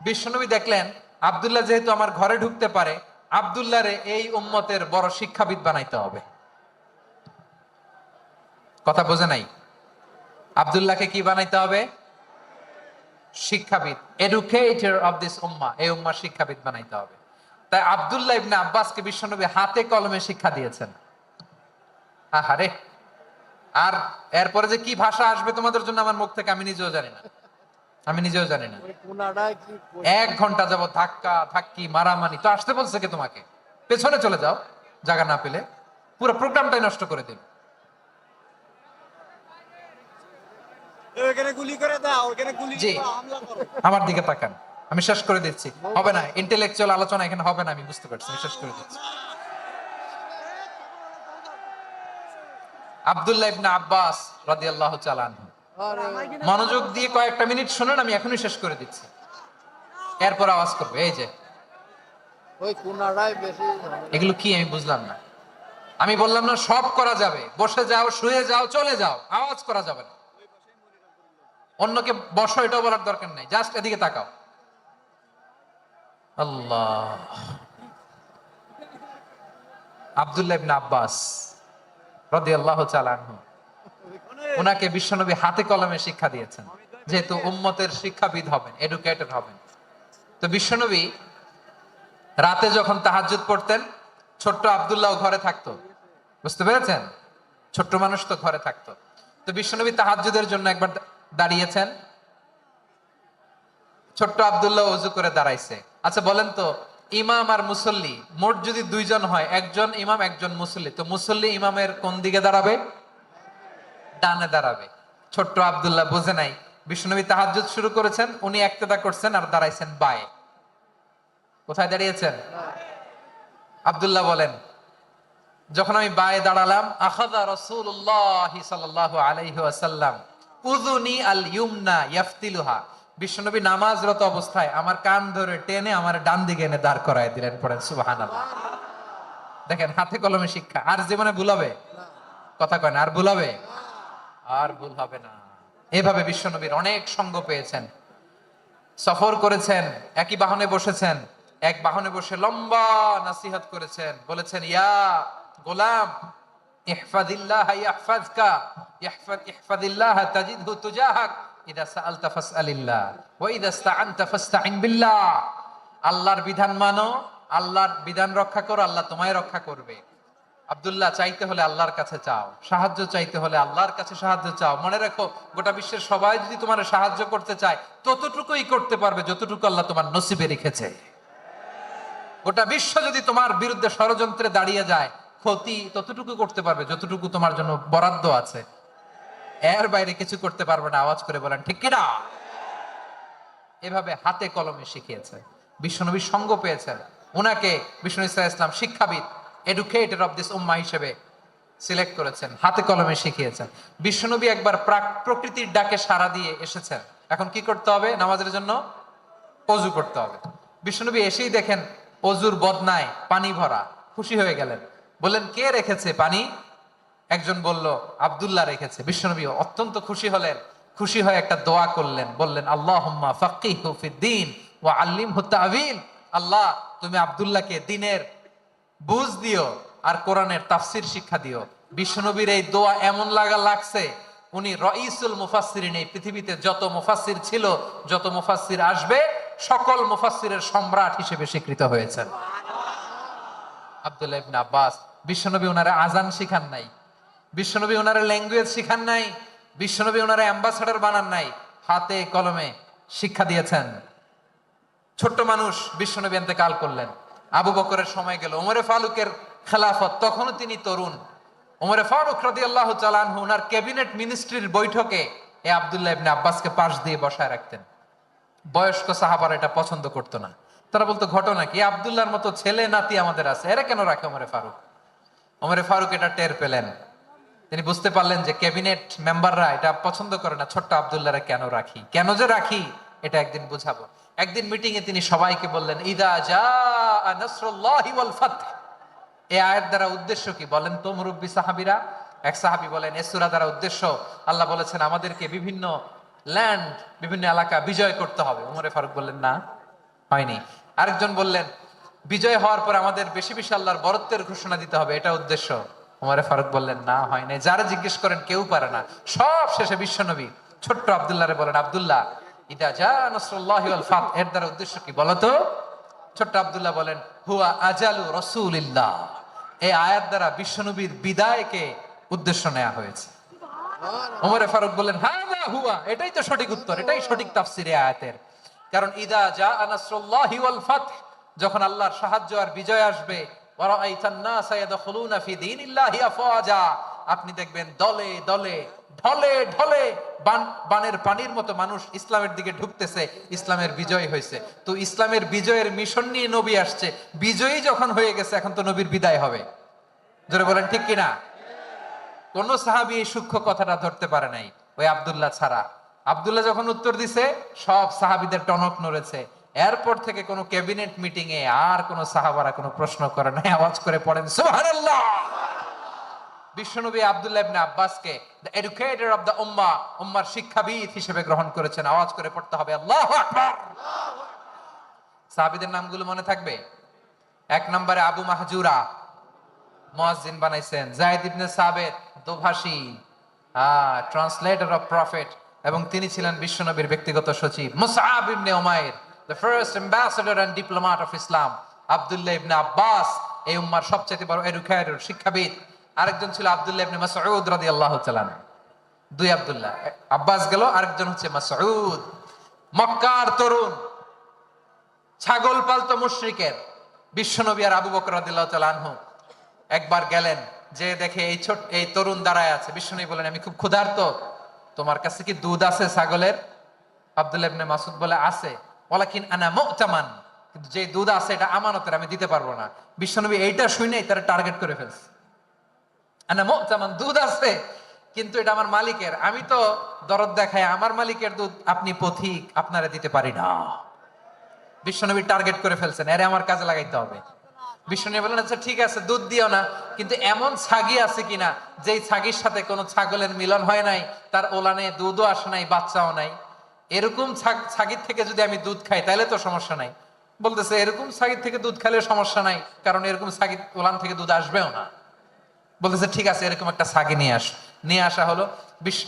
বিশ্বনবী দেখলেন আব্দুল্লাহ যেহেতু আমার ঘরে ঢুকতে পারে, আব্দুল্লাহরে এই উম্মতের বড় শিক্ষাবিদ বানাইতে হবে। কথা বোঝে নাই? আব্দুল্লাহকে কি বানাইতে হবে? শিক্ষাবিদ, এডুকেটর অফ দিস উম্মাহ, এই উম্মার শিক্ষাবিদ বানাইতে হবে। তাই আব্দুল্লাহ ইবনে আব্বাসকে বিশ্বনবী হাতে কলমে শিক্ষা দিয়েছেন। আহারে, আর এরপরে যে কি ভাষা আসবে তোমাদের জন্য আমার মুখ থেকে, আমি নিজেও জানি না, আমি নিজেও জানি না। 1 ঘন্টা যাবত ধাক্কা ধাক্কি মারামারি। তো আসতে বলছে কে তোমাকে? পেছনে চলে যাও, জায়গা না পেলে পুরো প্রোগ্রামটাই নষ্ট করে দেবে। জি, আমার দিকে তাকান, আমি শেষ করে দিচ্ছি। হবে না, ইন্টেলেকচুয়াল আলোচনা এখানে হবে না, আমি বুঝতে পারছি, আমি শেষ করে দিচ্ছি। আব্দুল্লাহ ইবনে আব্বাস রাদিয়াল্লাহু তাআলা আনহু, মনোযোগ দিয়ে কয়েকটা মিনিট শুনুন, আমি এখনই শেষ করে দিচ্ছি, এরপর আওয়াজ করবে। এই যে এগুলো কি আমি বুঝলাম না। আমি বললাম না সব করা যাবে, বসে যাও, শুয়ে যাও, চলে যাও, আওয়াজ করা যাবে না। অন্যকে বসো এটাও বলার দরকার নাই, জাস্ট এদিকে তাকাও। আল্লাহ। আব্দুল্লাহ ইবনে আব্বাস রাদিয়াল্লাহু তাআলা আনহু, ওনাকে বিশ্বনবী হাতে কলমে শিক্ষা দিয়েছেন, যেহেতু উম্মতের শিক্ষাবিদ হবেন, এডুকেটর হবেন। তো বিশ্বনবী রাতে যখন তাহাজ্জুদ পড়তেন, ছোট্ট আব্দুল্লাহ ঘরে থাকতো। বুঝতে পেরেছেন? ছোট্ট মানুষ তো ঘরে থাকতো। তো বিশ্বনবী তাহাজ্জুদের জন্য একবার দাঁড়িয়েছেন, ছোট্ট আব্দুল্লাহ ওযু করে দাঁড়াইছে। আচ্ছা বলেন তো, ইমাম আর মুসল্লি মোট যদি দুইজন হয়, একজন ইমাম একজন মুসল্লি, তো মুসল্লি ইমামের কোন দিকে দাঁড়াবে? ডানে দাঁড়াবে। ছোট্ট আব্দুল্লাহ বোঝে নাই, বিশ্বনবী তাহাজ্জুদ শুরু করেছেন, উনি ইক্তেদা করছেন আর দাঁড়াইছেন বায়ে। কোথায় দাঁড়িয়েছেন? আব্দুল্লাহ বলেন, যখন আমি বায়ে দাঁড়ালাম, আখাযা রাসূলুল্লাহ সাল্লাল্লাহু আলাইহি ওয়াসাল্লাম উযুনি আল ইউমনা ইয়াফতিলুহা, বিশ্বনবী নামাজরত অবস্থায় আমার কান ধরে টেনে আমার ডান দিকে এনে দাঁড় করায় দিলেন। পড়েন সুবহানাল্লাহ। দেখেন, হাতে কলমে শিক্ষা। আর জীবনে ভুল হবে? কথা কয় না, আর ভুল হবে? আর ভুল হবে না। এভাবে বিশ্বনবীর অনেক সঙ্গ পেয়েছেন, সফর করেছেন, একই বাহনে বসেছেন, এক বাহনে বসে লম্বা নাসিহত করেছেন, বলেছেন, ইয়া গোলাম ইহফাদিল্লাহ ইয়াহফাজকা, ইহফাদিল্লাহ তাজিদহু তুজাহাক, ইদা সাআলতা ফাসআলিল্লাহ ওয়া ইদা ইসতাআনতা ফাসতাইন বিল্লাহ। আল্লাহর বিধান মানো, আল্লাহর বিধান রক্ষা করো, আল্লাহ তোমায় রক্ষা করবে। আব্দুল্লাহ, চাইতে হলে আল্লাহর কাছে চাও, সাহায্য চাইতে হলে আল্লাহর কাছে সাহায্য চাও। মনে রাখো, গোটা বিশ্বের সবাই যদি তোমার সাহায্য করতে চায়, ততটুকুই করতে পারবে যতটুকু আল্লাহ তোমার নসিবে রেখেছে। গোটা বিশ্ব যদি তোমার বিরুদ্ধে ষড়যন্ত্রে দাঁড়িয়ে যায়, ক্ষতি ততটুকু করতে পারবে যতটুকু তোমার জন্য বরাদ্দ আছে। এর বাইরে কিছু করতে পারবে না। আওয়াজ করে বলেন ঠিক কিনা? এভাবে হাতে কলমে শিখিয়েছে, বিশ্বনবীর সঙ্গ পেয়েছেন। ওনাকে বিষ্ণু ইসলাম শিক্ষাবিদ, এডুকেটর অফ দিস উম্মাহ হিসেবে সিলেক্ট করেছেন, হাতে কলমে শিখিয়েছেন। বিশ্বনবী একবার প্রকৃতির ডাকে সাড়া দিয়ে এসেছেন। এখন কি করতে হবে? নামাজের জন্য অজু করতে হবে। বিশ্বনবী এসেই দেখেন অজুর বদনায় পানি ভরা, খুশি হয়ে গেলেন, বললেন, কে রেখেছে পানি? একজন বলল, আব্দুল্লাহ রেখেছে। বিশ্বনবী অত্যন্ত খুশি হলেন, খুশি হয়ে একটা দোয়া করলেন, বললেন, আল্লাহুম্মা ফাক্কিহু ফিদ্দীন ওয়া আল্লিমহু তা'ওয়ীল। আল্লাহ, তুমি আব্দুল্লাহকে দ্বীনের বুঝ দিও আর কোরআনের তাফসীর শিক্ষা দিও। বিশ্বনবীর এই দোয়া এমন লাগছে, উনি রাইসুল মুফাসসিরিন, এই পৃথিবীতে যত মুফাসসির ছিল, যত মুফাসসির আসবে, সকল মুফাসসিরের সম্রাট হিসেবে স্বীকৃত হয়েছেন। আব্দুল্লাহ ইবনে আব্বাস, বিশ্বনবী ওনারে আজান শিখান নাই, বিশ্বনবী ওনারে ল্যাঙ্গুয়েজ শিখান নাই, বিশ্বনবী ওনারে অ্যাম্বাসাডর বানান নাই, হাতে কলমে শিক্ষা দিয়েছেন। ছোট্ট মানুষ, বিশ্বনবী ইন্তেকাল করলেন, আবু বকরের সময় গেল, ওমরে ফারুকের খেলাফত, তখনও তিনি তরুণ। ওমরে ফারুক রাদিয়াল্লাহু তাআলা আনহু ওনার ক্যাবিনেট মিনিস্ট্রির বৈঠকে এই আব্দুল্লাহ ইবনে আব্বাসকে পাশ দিয়ে বসায় রাখতেন। বয়স্ক সাহাবারা এটা পছন্দ করতো না। তারা বলতো, ঘটনা কি? আব্দুল্লাহর মতো ছেলে নাতি আমাদের আছে, এরা কেন রাখে ওমরে ফারুক? ওমরে ফারুক এটা টের পেলেন, তিনি বুঝতে পারলেন যে ক্যাবিনেট মেম্বাররা এটা পছন্দ করে না, ছোট্ট আব্দুল্লাহরে কেন রাখি, কেন যে রাখি, এটা একদিন বুঝাবো। একদিন মিটিং এ তিনি সবাইকে বললেন, ইদা জাআ নাসরুল্লাহি ওয়াল ফাতহ। এই আয়াত দ্বারা উদ্দেশ্য কি বলেন তো মুরব্বী সাহাবীরা? এক সাহাবী বলেন, এই সূরা দ্বারা উদ্দেশ্য, আল্লাহ বলেছেন আমাদেরকে বিভিন্ন ল্যান্ড, বিভিন্ন এলাকা বিজয় করতে হবে। ওমরে ফারুক বললেন, না, হয়নি। আরেকজন বললেন, বিজয় হওয়ার পর আমাদের বেশি বেশি আল্লাহর বরত্বের ঘোষণা দিতে হবে, এটা উদ্দেশ্য। ওমরে ফারুক বললেন, না, হয় নাই। যারা জিজ্ঞেস করেন কেউ পারে না। সব শেষে বিশ্বনবী ছোট্ট আব্দুল্লাহরে বলেন, আব্দুল্লাহ, ইদা জাআ নাসরুল্লাহি ওয়াল ফাতহ, এর দ্বারা উদ্দেশ্য কি বলতো? ছোট্ট আব্দুল্লাহ বলেন, হুয়া আজালু রাসূলিল্লাহ। এই আয়াত দ্বারা বিশ্বনবীর বিদায়কে উদ্দেশ্য নেওয়া হয়েছে। ওমরে ফারুক বললেন, হাযা হুয়া, এটাই তো সঠিক উত্তর, এটাই সঠিক তাফসীর এই আয়াতের। কারণ ইদা জাআ নাসরুল্লাহি ওয়াল ফাতহ, যখন আল্লাহর সাহায্য আর বিজয় আসবে, ওয়া রাআইতান নাসা ইয়াদখুলুনা ফি দীনিল্লাহি আফওয়াজা, আপনি দেখবেন দলে দলে, ঢলে ঢলে, বানের পানির মতো মানুষ ইসলামের দিকে ঢুকতেছে, ইসলামের বিজয় হয়েছে। তো ইসলামের বিজয়ের মিশন নিয়ে নবী আসছে, বিজয়ী যখন হয়ে গেছে, এখন তো নবীর বিদায় হবে। জোরে বলেন ঠিক কিনা? কোন সাহাবী এই সূক্ষ্ম কথাটা ধরতে পারে নাই, ওই আব্দুল্লাহ ছাড়া। আব্দুল্লাহ যখন উত্তর দিছে, সব সাহাবীদের টনক নড়েছে। এরপর থেকে কোন ক্যাবিনেট মিটিং এ আর কোন সাহাবারা কোনো প্রশ্ন করে নাই। আওয়াজ করে পড়েন সুবহানাল্লাহ। বিশ্বনবী আব্দুল্লাহ ইবনে আব্বাসকে দ্য এডুকেটর অফ দ্য উম্মাহ, উম্মার শিক্ষাবিদ হিসেবে গ্রহণ করেছেন। আওয়াজ করে পড়তে হবে আল্লাহু আকবার। সাহাবীদের নামগুলো মনে থাকবে? এক নম্বরে আবু মাহজুরা, মুয়াজ্জিন বানাইছেন। যায়েদ ইবনে সাবিত, দোভাষী, ট্রান্সলেটর অফ প্রফেট, এবং তিনি ছিলেন বিশ্বনবীর ব্যক্তিগত সচিব। Musab ibne Umair, the first ambassador and diplomat of Islam. Abdullah ibne Abbas, এই উম্মার সবচেয়ে বড় এডুকেটর, শিক্ষাবিদ। আরেকজন ছিল আব্দুল্লাহ ইবনে মাসউদ রাদিয়াল্লাহু তাআলা। দুই আব্দুল্লাহ, আব্বাস গেল, আরেকজন হচ্ছে মাসউদ। মক্কার তরুণ, ছাগল পালতো মুশরিকের। বিশ্বনবী আর আবু বকর রাদিয়াল্লাহু তাআলা আনহু একবার গেলেন, যে দেখে এই তরুণ দাঁড়ায় আছে। বিশ্বনবী বলেন, আমি খুব ক্ষুধার্ত, তোমার কাছে কি দুধ আছে ছাগলের? আব্দুল্লাহ ইবনে মাসউদ বলে, আছে। ওয়ালাকিন আনা মু'তামান, কিন্তু যে দুধ আছে এটা আমানতের, আমি দিতে পারবো না। বিশ্বনবী এইটা শুনেই তারা টার্গেট করে ফেলছে। আনা মু'তামান, দুধ আছে কিন্তু এটা আমার মালিকের, আমি তো দরদ দেখাই আমার মালিকের দুধ আপনি পথিক, আপনারে দিতে পারি না। বিশ্বনবী টার্গেট করে ফেলছেন, এরে আমার কাজে লাগাইতে হবে। বিশ্বনবী বললেন, আচ্ছা ঠিক আছে, দুধ দিও না, কিন্তু এমন ছাগি আছে কিনা যেই ছাগির সাথে কোনো ছাগলের মিলন হয় নাই, তার ওলানে দুধও আসে নাই, বাচ্চাও নাই, এরকম ছাগির থেকে যদি আমি দুধ খাই তাহলে তো সমস্যা নাই। বলতেছে, এরকম ছাগির থেকে দুধ খাইলে সমস্যা নাই, কারণ এরকম ছাগির ওলান থেকে দুধ আসবেও না। বলতেছে, ঠিক আছে, এরকম একটা ছাগি নিয়ে আস। নিয়ে আসা হলো।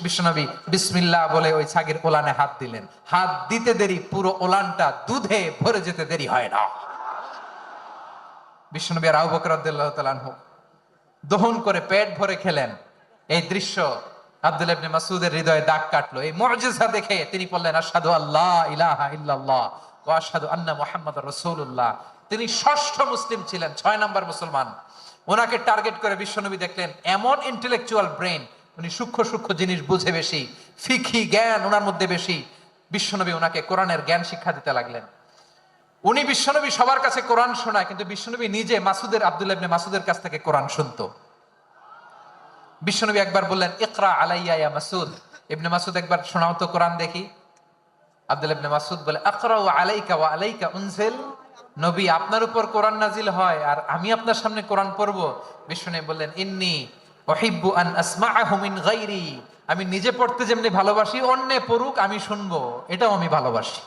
বিশ্বনবী বিসমিল্লাহ বলে ওই ছাগির ওলানে হাত দিলেন। হাত দিতে দেরি, পুরো ওলানটা দুধে ভরে যেতে দেরি হয় না। বিশ্বনবী আর আবু বকর রাদিয়াল্লাহু তাআলা আনহু দহন করে পেট ভরে খেলেন। এই দৃশ্য আব্দুল্লাহ ইবনে মাসউদের হৃদয়ে দাগ কাটলো। এই মুজিজা দেখে তিনি বললেন, আশহাদু আল্লা ইলাহা ইল্লাল্লাহ ওয়া আশহাদু আন্না মুহাম্মাদুর রাসূলুল্লাহ। তিনি ষষ্ঠ মুসলিম ছিলেন, 6 নম্বর মুসলমান। ওনাকে টার্গেট করে বিশ্বনবী দেখলেন এমন ইন্টেলেকচুয়াল ব্রেন, উনি সূক্ষ্ম সূক্ষ্ম জিনিস বুঝে বেশি, ফিকহি জ্ঞান ওনার মধ্যে বেশি। বিশ্বনবী ওনাকে কোরআনের জ্ঞান শিক্ষা দিতে লাগলেন। উনি বিশ্বনবী সবার কাছে কোরআন শোনায়, কিন্তু বিশ্বনবী নিজে আব্দুল্লাহ ইবনে মাসউদের কাছ থেকে কোরআন শুনতো। বিশ্বনবী একবার বললেন, ইকরা আলাইয়া ইয়া মাসউদ। ইবনে মাসউদ, একবার শোনাও তো কোরআন দেখি। আব্দুল্লাহ ইবনে মাসউদ বলে, আকরাউ আলাইকা ওয়া আলাইকা উনজিল। নবী, আপনার উপর কোরআন নাজিল হয় আর আমি আপনার সামনে কোরআন পড়বো? বিশ্বনবী বললেন, ইন্নী উহিব্বু আন আসমাআহু মিন গায়রি। আমি নিজে পড়তে যেমনি ভালোবাসি, অন্যে পড়ুক আমি শুনবো, এটাও আমি ভালোবাসি।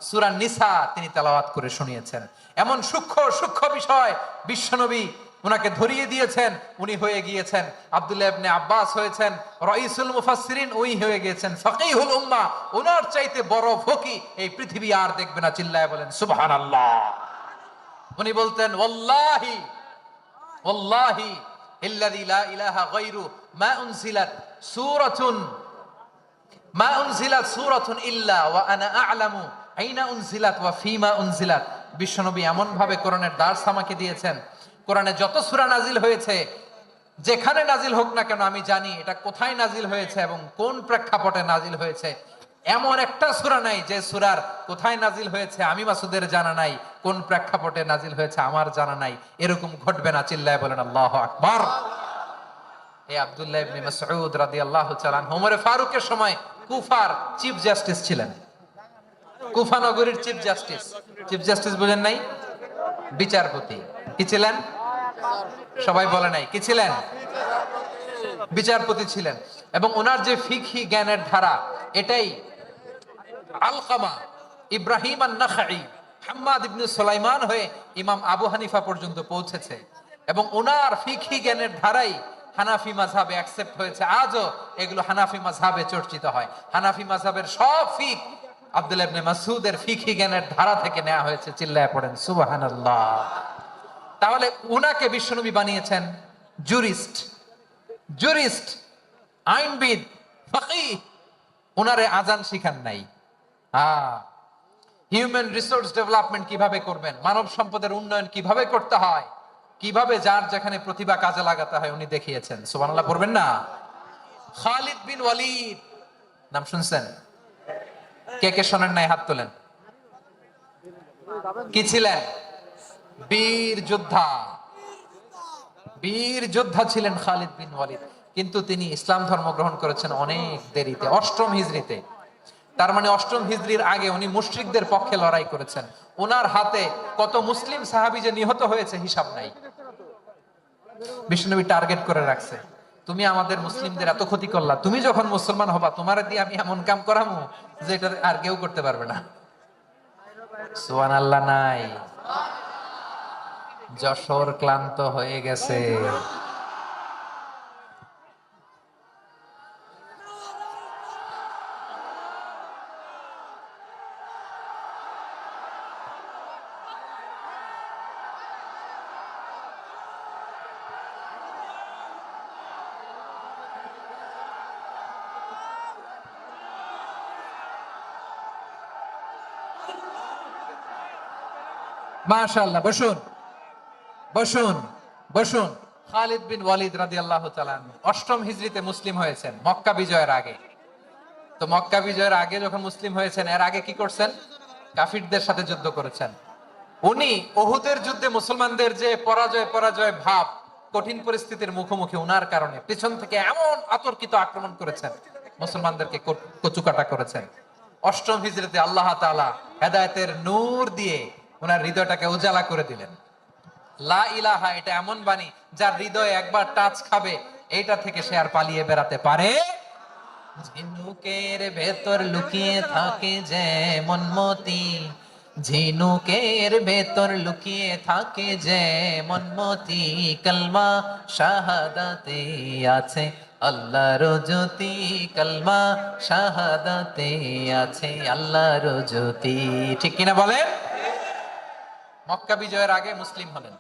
সূরা নিসা তিনি তেলাওয়াত করে শুনিয়েছেন। এমন সূক্ষ্ম সূক্ষ্ম বিষয় বিশ্বনবী উনাকে ধরিয়ে দিয়েছেন। উনি হয়ে গিয়েছেন, আব্দুল্লাহ ইবনে আব্বাস হয়েছেন রাইসুল মুফাসসিরিন, ওই হয়ে গিয়েছেন ফাকিহুল উম্মাহ। ওনার চাইতে বড় ফকি এই পৃথিবী আর দেখবে না। চিল্লায় বলেন সুবহানাল্লাহ। উনি বলতেন, ওয়াল্লাহি ওয়াল্লাহি ইল্লাযী লা ইলাহা গায়রু মা উনজিলাত সূরাতুন ইল্লা ওয়া আনা আ'লামু আইনা উনজিলাত ওয়া ফিমা উনজিলাত। বিশ্বনবী এমন ভাবে কোরআনের দার্স আমাকে দিয়েছেন, কোরআনে যত সূরা নাজিল হয়েছে, যেখানে নাজিল হোক না কেন আমি জানি এটা কোথায় নাজিল হয়েছে এবং কোন প্রেক্ষাপটে নাজিল হয়েছে। এমন একটা সূরা নাই যে সূরার কোথায় নাজিল হয়েছে আমি মাসুদের জানা নাই, কোন প্রেক্ষাপটে নাজিল হয়েছে আমার জানা নাই। এরকম ঘটবে না। চিল্লায় বলেন আল্লাহু আকবার। এই আব্দুল্লাহ ইবনে মাসউদ রাদিয়াল্লাহু তাআলা ওমর ফারুকের সময় কুফার চিফ জাস্টিস ছিলেন। কুফা নগরীর চিফ জাস্টিস। চিফ জাস্টিস বুঝেন নাই? বিচারপতি। কি ছিলেন? সবাই বলে নাই, কি ছিলেন? বিচারপতি ছিলেন। এবং ওনার যে ফিকহি জ্ঞানের ধারা, এটাই আলকামা, ইব্রাহিম আন-নাখাই, হাম্মাদ ইবনে সুলাইমান হয়ে ইমাম আবু হানিফা পর্যন্ত পৌঁছেছে। এবং ওনার ফিকহি জ্ঞানের ধারাই হানাফি মাযহাবে অ্যাকসেপ্ট হয়েছে। আজও এগুলো হানাফি মাযহাবে চর্চিত হয়। হানাফি মাযহাবের সব ফিক আব্দুল্লাহ ইবনে মাসউদের ফিকহি জ্ঞানের ধারা থেকে নেওয়া হয়েছে। চিল্লায় পড়েন সুবহানাল্লাহ। তাহলে উনাকে বিশ্বনবী বানিয়েছেন জুরিস্ট, জুরিস্ট, আইনবিদ, ফাকিহ। উনারে আজান শিখান নাই। হিউম্যান রিসোর্স ডেভেলপমেন্ট কিভাবে করবেন, মানব সম্পদের উন্নয়ন কিভাবে করতে হয়, কিভাবে যার যেখানে প্রতিভা কাজে লাগাতে হয় উনি দেখিয়েছেন। সুবহানাল্লাহ পড়বেন না? খালিদ বিন ওয়ালিদ নাম শুনছেন? কে কে শোনেন নাই হাত তোলেন। কি ছিলেন? বীর যোদ্ধা। বীর যোদ্ধা ছিলেন খালিদ বিন ওয়ালিদ। কিন্তু তিনি ইসলাম ধর্ম গ্রহণ করেছেন অনেক দেরিতে, 8ম হিজরিতে। তার মানে 8ম হিজরির আগে উনি মুশরিকদের পক্ষে লড়াই করেছেন। ওনার হাতে কত মুসলিম সাহাবী যে নিহত হয়েছে হিসাব নাই। বিশ্বনবী টার্গেট করে রাখছে, তুমি আমাদের মুসলিমদের এত ক্ষতি করলা, তুমি যখন মুসলমান হবা তোমার দিয়ে আমি এমন কাম করামু যে এটা আর কেউ করতে পারবে না। সুবহানাল্লাহ নাই? যশোর ক্লান্ত হয়ে গেছে। মাশাআল্লাহ, বসুন বসুন বসুন। খালিদ বিন ওয়ালিদ রাদিয়াল্লাহু তাআলা আনহু অষ্টম হিজরিতে মুসলিম হয়েছেন, মক্কা বিজয়ের আগে। তো মক্কা বিজয়ের আগে যখন মুসলিম হয়েছেন, এর আগে কি করছেন? কাফিরদের সাথে যুদ্ধ করেছেন। উনি উহুদের যুদ্ধে মুসলমানদের যে পরাজয় পরাজয় ভাব, কঠিন পরিস্থিতির মুখোমুখি উনার কারণে পিছন থেকে এমন আতর্কিত আক্রমণ করেছেন, মুসলমানদেরকে কচুকাটা করেছেন। অষ্টম হিজরিতে আল্লাহ তাআলা হেদায়েতের নূর দিয়ে ওনার হৃদয়টাকে উজালা করে দিলেন। লা ইলাহা, এটা এমন বাণী যার হৃদয় একবার টাচ খাবে, এইটা থেকে সে আর পালিয়ে বেড়াতে পারে। ঝিনুকের ভেতর লুকিয়ে থাকে যেমন মতি, ঝিনুকের ভেতর লুকিয়ে থাকে যেমন মতি, কালমা শাহাদাতে আছে আল্লাহর জ্যোতি, কালমা শাহাদাতে আছে আল্লাহর জ্যোতি। ঠিক কিনা বলেন? মক্কা বিজয়ের আগে মুসলিম হলেন,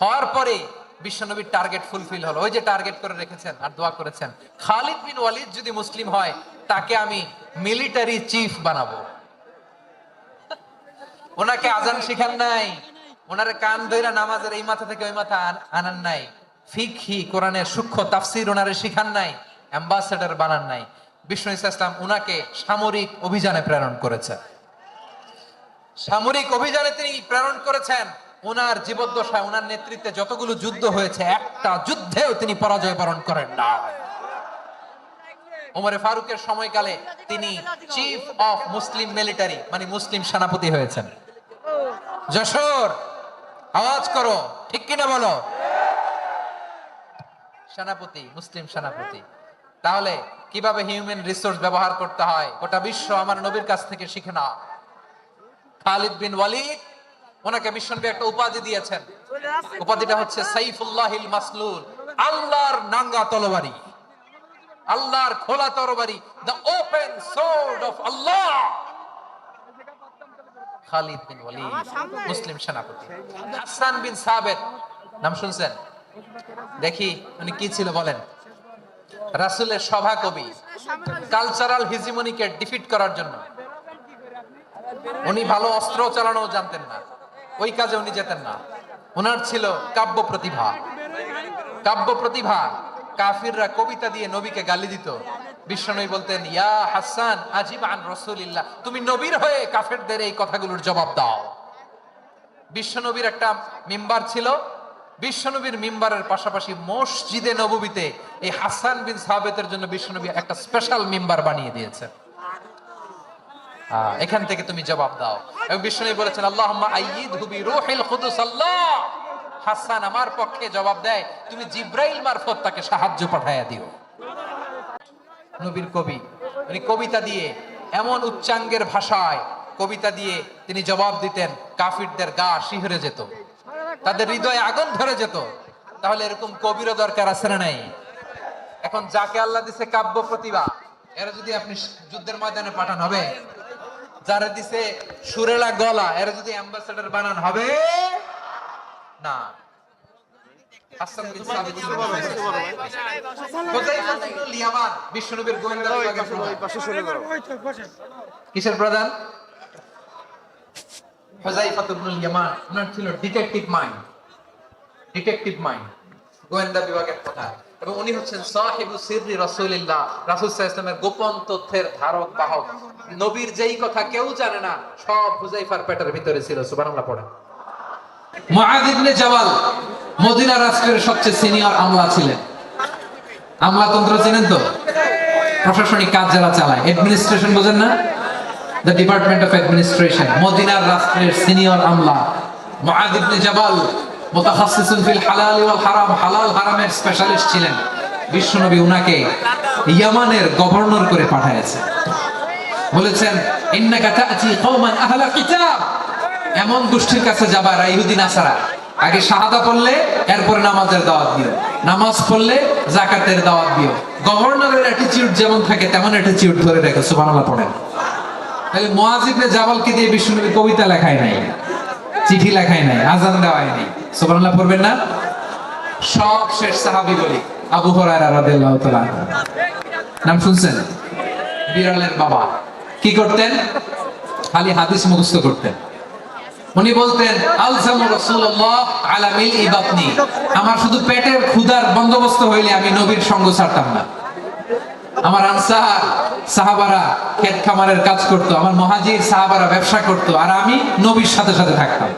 হওয়ার পরে বিশ্বনবীর টার্গেট ফুলফিল হলো। ওই যে টার্গেট করে রেখেছেন আর দোয়া করেছেন, খালিদ বিন ওয়ালিদ যদি মুসলিম হয় তাকে আমি মিলিটারি চিফ বানাবো। ওনাকে আজান শিখান নাই, ওনারে কান ধইরা নামাজের এই মাথা থেকে ওই মাথা আনান নাই, ফিকহি কোরআনের সূক্ষ্ম তাফসীর ওনারে শিখান নাই, অ্যাম্বাসেডর বানান নাই। বিষ্ণু ইসলাম উনাকে সামরিক অভিযানে প্রেরণ করেছেন। সামরিক অভিযানে তিনি প্রেরণ করেছেন। ওনার জীবদ্দশায় ওনার নেতৃত্বে যতগুলো যুদ্ধ হয়েছে, একটা যুদ্ধেও তিনি পরাজয় বরণ করেন না। ওমরে ফারুকের সময়কালে তিনি চিফ অফ মুসলিম মিলিটারি, মানে মুসলিম সেনাপতি হয়েছেন। যশোর, আওয়াজ করো, ঠিক কিনা বলো? সেনাপতি, মুসলিম সেনাপতি। তাহলে কিভাবে হিউম্যান রিসোর্স ব্যবহার করতে হয় গোটা বিশ্ব আমার নবীর কাছ থেকে শিখে না। খালিদ বিন ওয়ালিদ, ওনাকে বিশ্বনবী একটা উপাধি দিয়েছেন। উপাধিটা হচ্ছে সাইফুল্লাহিল মাসলুল, আল্লাহর নাঙ্গা তরবারি, আল্লাহর খোলা তরবারি, দ্য ওপেন সোর্ড অফ আল্লাহ। খালিদ বিন ওয়ালিদ মুসলিম সেনাপতি। হাসান বিন সাবিত নাম শুনছেন? দেখি উনি কি ছিল বলেন। রাসূলের সভা কবি, কালচারাল হিজিমনিকে ডিফিট করার জন্য। উনি ভালো অস্ত্র চালানো জানতেন না, ওই কাজে উনি যেতেন না। ওনার ছিল কাব্য প্রতিভা। কাব্য প্রতিভা, কাফিররা কবিতা দিয়ে নবীকে গালি দিত। বিশ্বনবী বলতেন, ইয়া হাসান আজিব আন রাসূলিল্লাহ, তুমি নবীর হয়ে কাফেরদের এই কথাগুলোর জবাব দাও। বিশ্বনবীর একটা মিম্বার ছিল। বিশ্বনবীর মিম্বারের পাশাপাশি মসজিদে নববীতে এই হাসান বিন সাবিতের জন্য বিশ্বনবী একটা স্পেশাল মিম্বার বানিয়ে দিয়েছে। এখান থেকে তুমি জবাব দাও। এবং বিশ্বনবী বলেছেন, আল্লাহুম্মা আইয়িদহু বিরূহিল কুদুস। আল্লাহ, হাসান আমার পক্ষে জবাব দেয়, তুমি জিব্রাইল মারফত তাকে সাহায্য পাঠায়া দিও। নবীর কবি, উনি কবিতা দিয়ে, এমন উচ্চাঙ্গের ভাষায় কবিতা দিয়ে তিনি জবাব দিতেন, কাফিরদের গা শিহরে যেত, তাদের হৃদয়ে আগুন ধরে যেত। তাহলে এরকম কবিরও দরকার আছে না নাই? এখন যাকে আল্লাহ দিছে কাব্য প্রতিভা, এরা যদি আপনি যুদ্ধের ময়দানে পাঠান হবে? যারা দিছে সুরেলা গলা, এরা যদি অ্যাম্বাসেডর বানান হবে না। হাসান বিন সাবিত হুযায়ফা ইবনুল ইয়ামান, বিশ্বনবীর গোয়েন্দা বিভাগের প্রধান। কিসের প্রধান? হুযায়ফা ইবনুল ইয়ামান। ওনার ছিল ডিটেকটিভ মাইন্ড, ডিটেকটিভ মাইন্ড, গোয়েন্দা বিভাগের প্রধান। এবং উনি হচ্ছেন সাহিবু সিররি রাসূলিল্লাহ, রাসূল সাল্লাল্লাহু আলাইহি ওয়াসাল্লামের গোপন তথ্যের ধারক বাহক। নবীর যেই কথা কেউ জানে না, সব হুযায়ফার পেটের ভিতরে ছিল। সুবহানাল্লাহ পড়েন। মুআয ইবনে জাবাল মদিনা রাষ্ট্রের সবচেয়ে সিনিয়র আমলা ছিলেন। আমলাতন্ত্র চেনেন তো? প্রশাসনিক কাজ যারা চালায়, অ্যাডমিনিস্ট্রেশন বোঝেন না? The department of administration. Medina রাষ্ট্রের সিনিয়র আমলা মুআয ইবনে জাবাল মুতাখাসসিসুন ফিল হালাল ওয়াল হারাম, হালাল হারামের স্পেশালিস্ট ছিলেন। বিশ্বনবী উনাকে ইয়ামানের গভর্নর করে পাঠিয়েছে। বলেছেন, ইন্নাকা তা'তি কওমান আহলা কিতাব, এমন গোষ্ঠীর কাছে যাবা ইহুদি নাসারা, আগে শাহাদা পড়লে এরপর নামাজের দাওয়াত দিও, নামাজ পড়লে যাকাতের দাওয়াত দিও। গভর্নরের অ্যাটিটিউড যেমন থাকে তেমন অ্যাটিটিউড ধরে রেখে। সুবহানাল্লাহ পড়েন। তাহলে মুআয ইবনে জাবালকে দিয়ে বিশ্বনবী কবিতা লেখায় নাই, চিঠি লেখায় নাই, আযান দেওয়ায় নাই। সুবহানাল্লাহ পড়বেন না? সব শেষ সাহাবী বলি, আবু হুরায়রা রাদিয়াল্লাহু তাআলা নাম শুনছেন? বিড়ালের বাবা। কি করতেন? খালি হাদিস মুখস্থ করতেন। উনি বলতেন আলজামু রাসূলুল্লাহ আলা মিলই বাতনি, আমার শুধু পেটের ক্ষুধার বন্দোবস্ত হইলে আমি নবীর সঙ্গ ছাড়তাম না। আমার আনসার সাহাবারা ক্ষেত খামারের কাজ করত, আমার মুহাজির সাহাবারা ব্যবসা করত, আর আমি নবীর সাথে সাথে থাকতাম।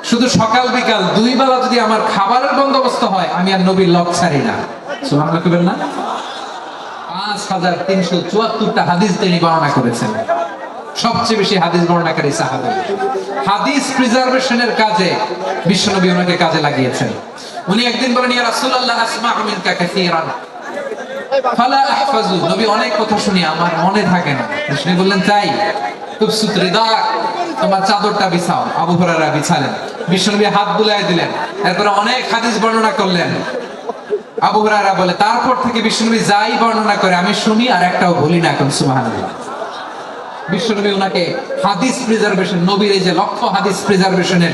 শুধু সকাল বিকাল দুই বেলা যদি আমার খাবারের বন্দোবস্ত হয়, আমি আর নবীর লক ছাড়ি না। সুবহানাল্লাহ কইবেন না? 5374টা হাদিস তিনি বর্ণনা করেছেন। সবচেয়ে বেশি হাদিস বর্ণনাকারী সাহাবী। হাদিস প্রিজার্ভেশনের কাজে বিশ্বনবী ওনাকে কাজে লাগিয়েছেন। উনি একদিন বলেন, ইয়া রাসূলুল্লাহ আসমাউ মিনকা কাসীরান ফালা আহফাজু, নবী অনেক কথা শুনি আমার মনে থাকে না। বিষ্ণু বললেন, তাই তুবসুত রিদাক, তোমার চাদরটা বিছাও। আবু হুরায়রা বিছালেন, বিশ্বনবী হাত বুলায় দিলেন, এরপর অনেক হাদিস বর্ণনা করলেন। আবু হুরায়রা বলে, তারপর থেকে বিশ্বনবী যাই বর্ণনা করে আমি শুনি আর একটাও ভুলি না। এখন সুবহানাল্লাহ। বিশ্বনবী ওনাকে হাদিস প্রিজার্ভেশন, নবীর এই যে লক্ষ্য হাদিস প্রিজার্ভেশনের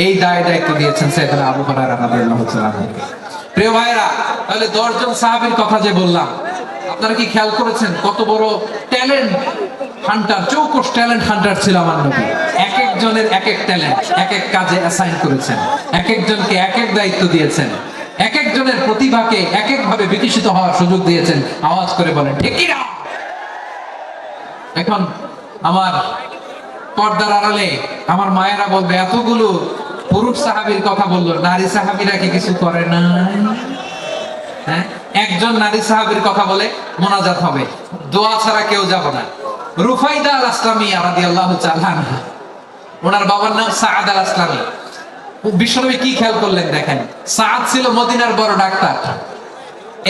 এই দায়িত্ব দিয়েছেন সাইয়েদনা আবু হুরায়রা রাদিয়াল্লাহু তাআলা। প্রিয় ভাইরা, তাহলে 10 জন সাহাবীর কথা যে বললাম, আপনারা কি খেয়াল করেছেন কত বড় ট্যালেন্ট হান্টার, চৌকস ট্যালেন্ট হান্টার ছিল আমার নবী। এক একজনের এক এক ট্যালেন্ট, এক এক কাজে অ্যাসাইন করেছেন, এক একজনকে এক এক দায়িত্ব দিয়েছেন, এক একজনের প্রতিভাকে এক এক ভাবে বিকশিত হওয়ার সুযোগ দিয়েছেন। আওয়াজ করে বলেন ঠিক কি না? এখন আমার পর্দার আড়ালে আমার মায়েরা বলবে, এতগুলো পুরুষ সাহাবীর কথা বললো, নারী সাহাবীরা কি কিছু করে না? হ্যাঁ, একজন নারী সাহাবীর কথা বলে মোনাজাত হবে, দোয়া ছাড়া কেউ যাব না। রুফাইদা আল আসলামিয়া রাদিয়াল্লাহু তাআলা আনহা, ওনার বাবার নাম সাআদ আল আসলামি। বিশ্বনবী কি খেয়াল করলেন দেখেন, সাআদ ছিল মদিনার বড় ডাক্তার।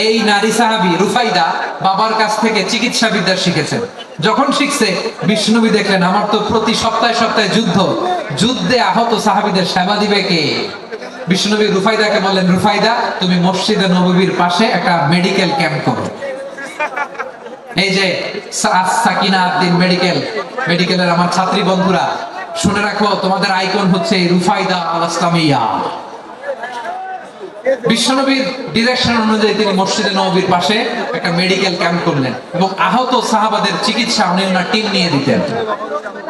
এই নারী সাহাবী রুফাইদা বাবার কাছ থেকে চিকিৎসা বিদ্যা শিখেছেন। যখন শিখছে, বিশ্বনবী দেখলেন আমার তো প্রতি সপ্তাহে সপ্তাহে যুদ্ধে আহত সাহাবীদের সেবা দিবে কে? বিশ্বনবী রুফাইদাকে বললেন, রুফাইদা তুমি মসজিদে নববীর পাশে একটা মেডিকেল ক্যাম্প করো। এই যে সাকিনা আদ্দিন মেডিকেলের আমার ছাত্রী বন্ধুরা, শুনে রাখো, তোমাদের আইকন হচ্ছে রুফাইদা আল আসলামিয়া। বিশ্বনবীর ডিরেকশন অনুযায়ী তিনি মসজিদে নববীর পাশে একটা মেডিকেল ক্যাম্প করলেন এবং আহত সাহাবাদের চিকিৎসা উনি ওনার টিম নিয়ে দিতেন।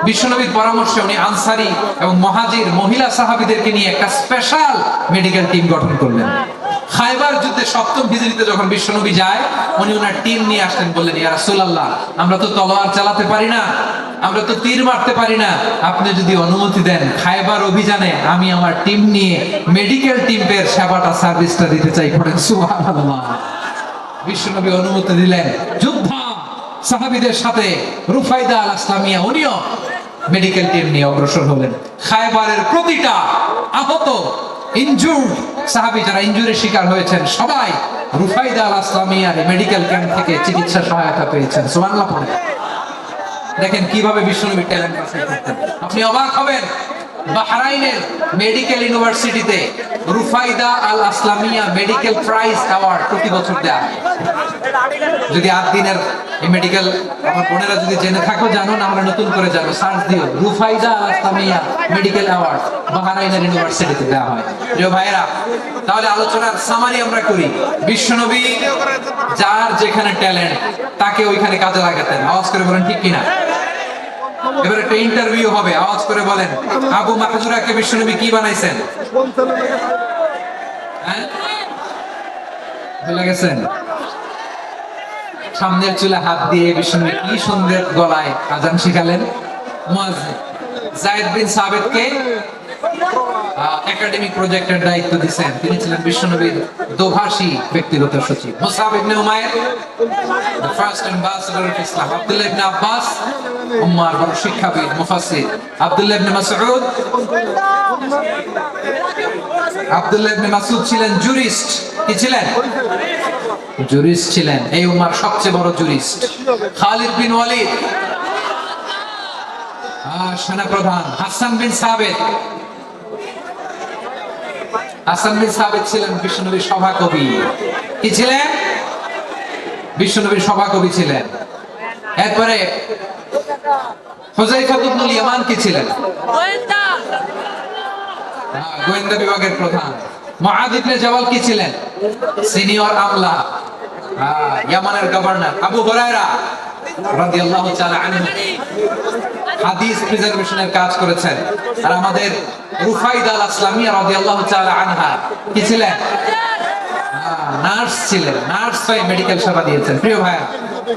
বিশ্বনবীর পরামর্শে উনি আনসারি এবং মুহাজির মহিলা সাহাবীদেরকে নিয়ে একটা স্পেশাল মেডিকেল টিম গঠন করলেন। খায়বার যুদ্ধে 7ম হিজরিতে যখন বিশ্বনবী যায়, উনি ওনার টিম নিয়ে আসলেন, বললেন, ইয়া রাসূলুল্লাহ আমরা তো তলোয়ার চালাতে পারি না, আমরা তো তীর মারতে পারি না, আপনি যদি অনুমতি দেন খায়বার অভিযানে আমি আমার টিম নিয়ে মেডিকেল টিমের সেবাটা সার্ভিসটা দিতে চাই। পড়েন সুবহানাল্লাহ। বিশ্বনবী অনুমতি দিলেন। যুদ্ধ সাহাবীদের সাথে রুফাইদা আল আসলামিয়া উনিও মেডিকেল টিম নিয়ে অগ্রসর হলেন। খায়বারের প্রতিটা আহত ইনজুর্ড সাহাবী যারা ইনজুরির শিকার হয়েছেন, সবাই রুফাইদা আল আসলামিয়ার মেডিকেল ক্যাম্প থেকে চিকিৎসা সহায়তা পেয়েছেন। সুবহানাল্লাহ পড়েন। দেখেন কিভাবে বিশ্বনবী ট্যালেন্ট বাছাই করতেন। আপনি অবাক হবেন, বাহরাইনের মেডিকেল ইউনিভার্সিটিতে রুফাইদা আল আসলামিয়া মেডিকেল প্রাইজ অ্যাওয়ার্ড প্রতি বছর দেয়া হয়। যদি 8 দিনের এই মেডিকেল আমার বোনেরা যদি জেনে থাকো জানো, না আমরা নতুন করে জানো, সার্চ দিও রুফাইদা আল আসলামিয়া মেডিকেল অ্যাওয়ার্ড বাহরাইনের ইউনিভার্সিটিতে দেওয়া হয়। প্রিয় ভাইরা, তাহলে আলোচনার সামারি আমরা করি। বিশ্বনবী যার যেখানে ট্যালেন্ট তাকে ওইখানে কাজে লাগাতেন। আওয়াজ করে বলেন ঠিক কিনা? এবার একটা ইন্টারভিউ হবে, আওয়াজ করে বলেন আবু মাহজুরাকে বিশ্বনবী কি বানাইছেন? হ্যাঁ, ভুলে গেছেন? সামনের চুলে হাত দিয়ে বিশ্বনবী কি সুন্দর গলায় আজান শিখালেন। মুয়াজ্জিন যায়েদ বিন সাবিতকে একাডেমিক প্রজেক্টের দায়িত্ব দিয়েছেন, তিনি ছিলেন বিশ্বনবীর দোভাষী ব্যক্তিগত সচিব। Musab ibne Umair the first ambassador of Islam, Abdullah ibne Abbas উম্মার বড় শিক্ষাবিদ মুফাসসির, আব্দুল্লাহ ইবনে মাসউদ ছিলেন জুরিস্ট। কি ছিলেন? জুরিস্ট ছিলেন, এই উম্মার সবচেয়ে বড় জুরিস্ট। খালিদ বিন ওয়ালিদ সেনাপ্রধান। হাসান বিন সাবিত ছিলেন বিশ্বনবীর সভাকবি। কি ছিলেন? বিশ্বনবীর সভাকবি ছিলেন। এরপরে হুযায়ফা ইবনুল ইয়ামান কি ছিলেন? গোয়েন্দা বিভাগের প্রধান। মুআদ ইবনে জাবাল কি ছিলেন? সিনিয়র আমলা, ইয়ামানের গভর্নর। আবু হুরায়রা রাদিয়াল্লাহু তাআলা আনহু হাদিস প্রিজার্ভেশনের কাজ করেছেন। আর আমাদের রুফাইদা আল আসলামিয়া রাদিয়াল্লাহু তাআলা আনহা কি ছিলেন? নার্স ছিলেন। নার্স হয়ে মেডিকেল সেবা দিয়েছেন। প্রিয় ভাইয়া,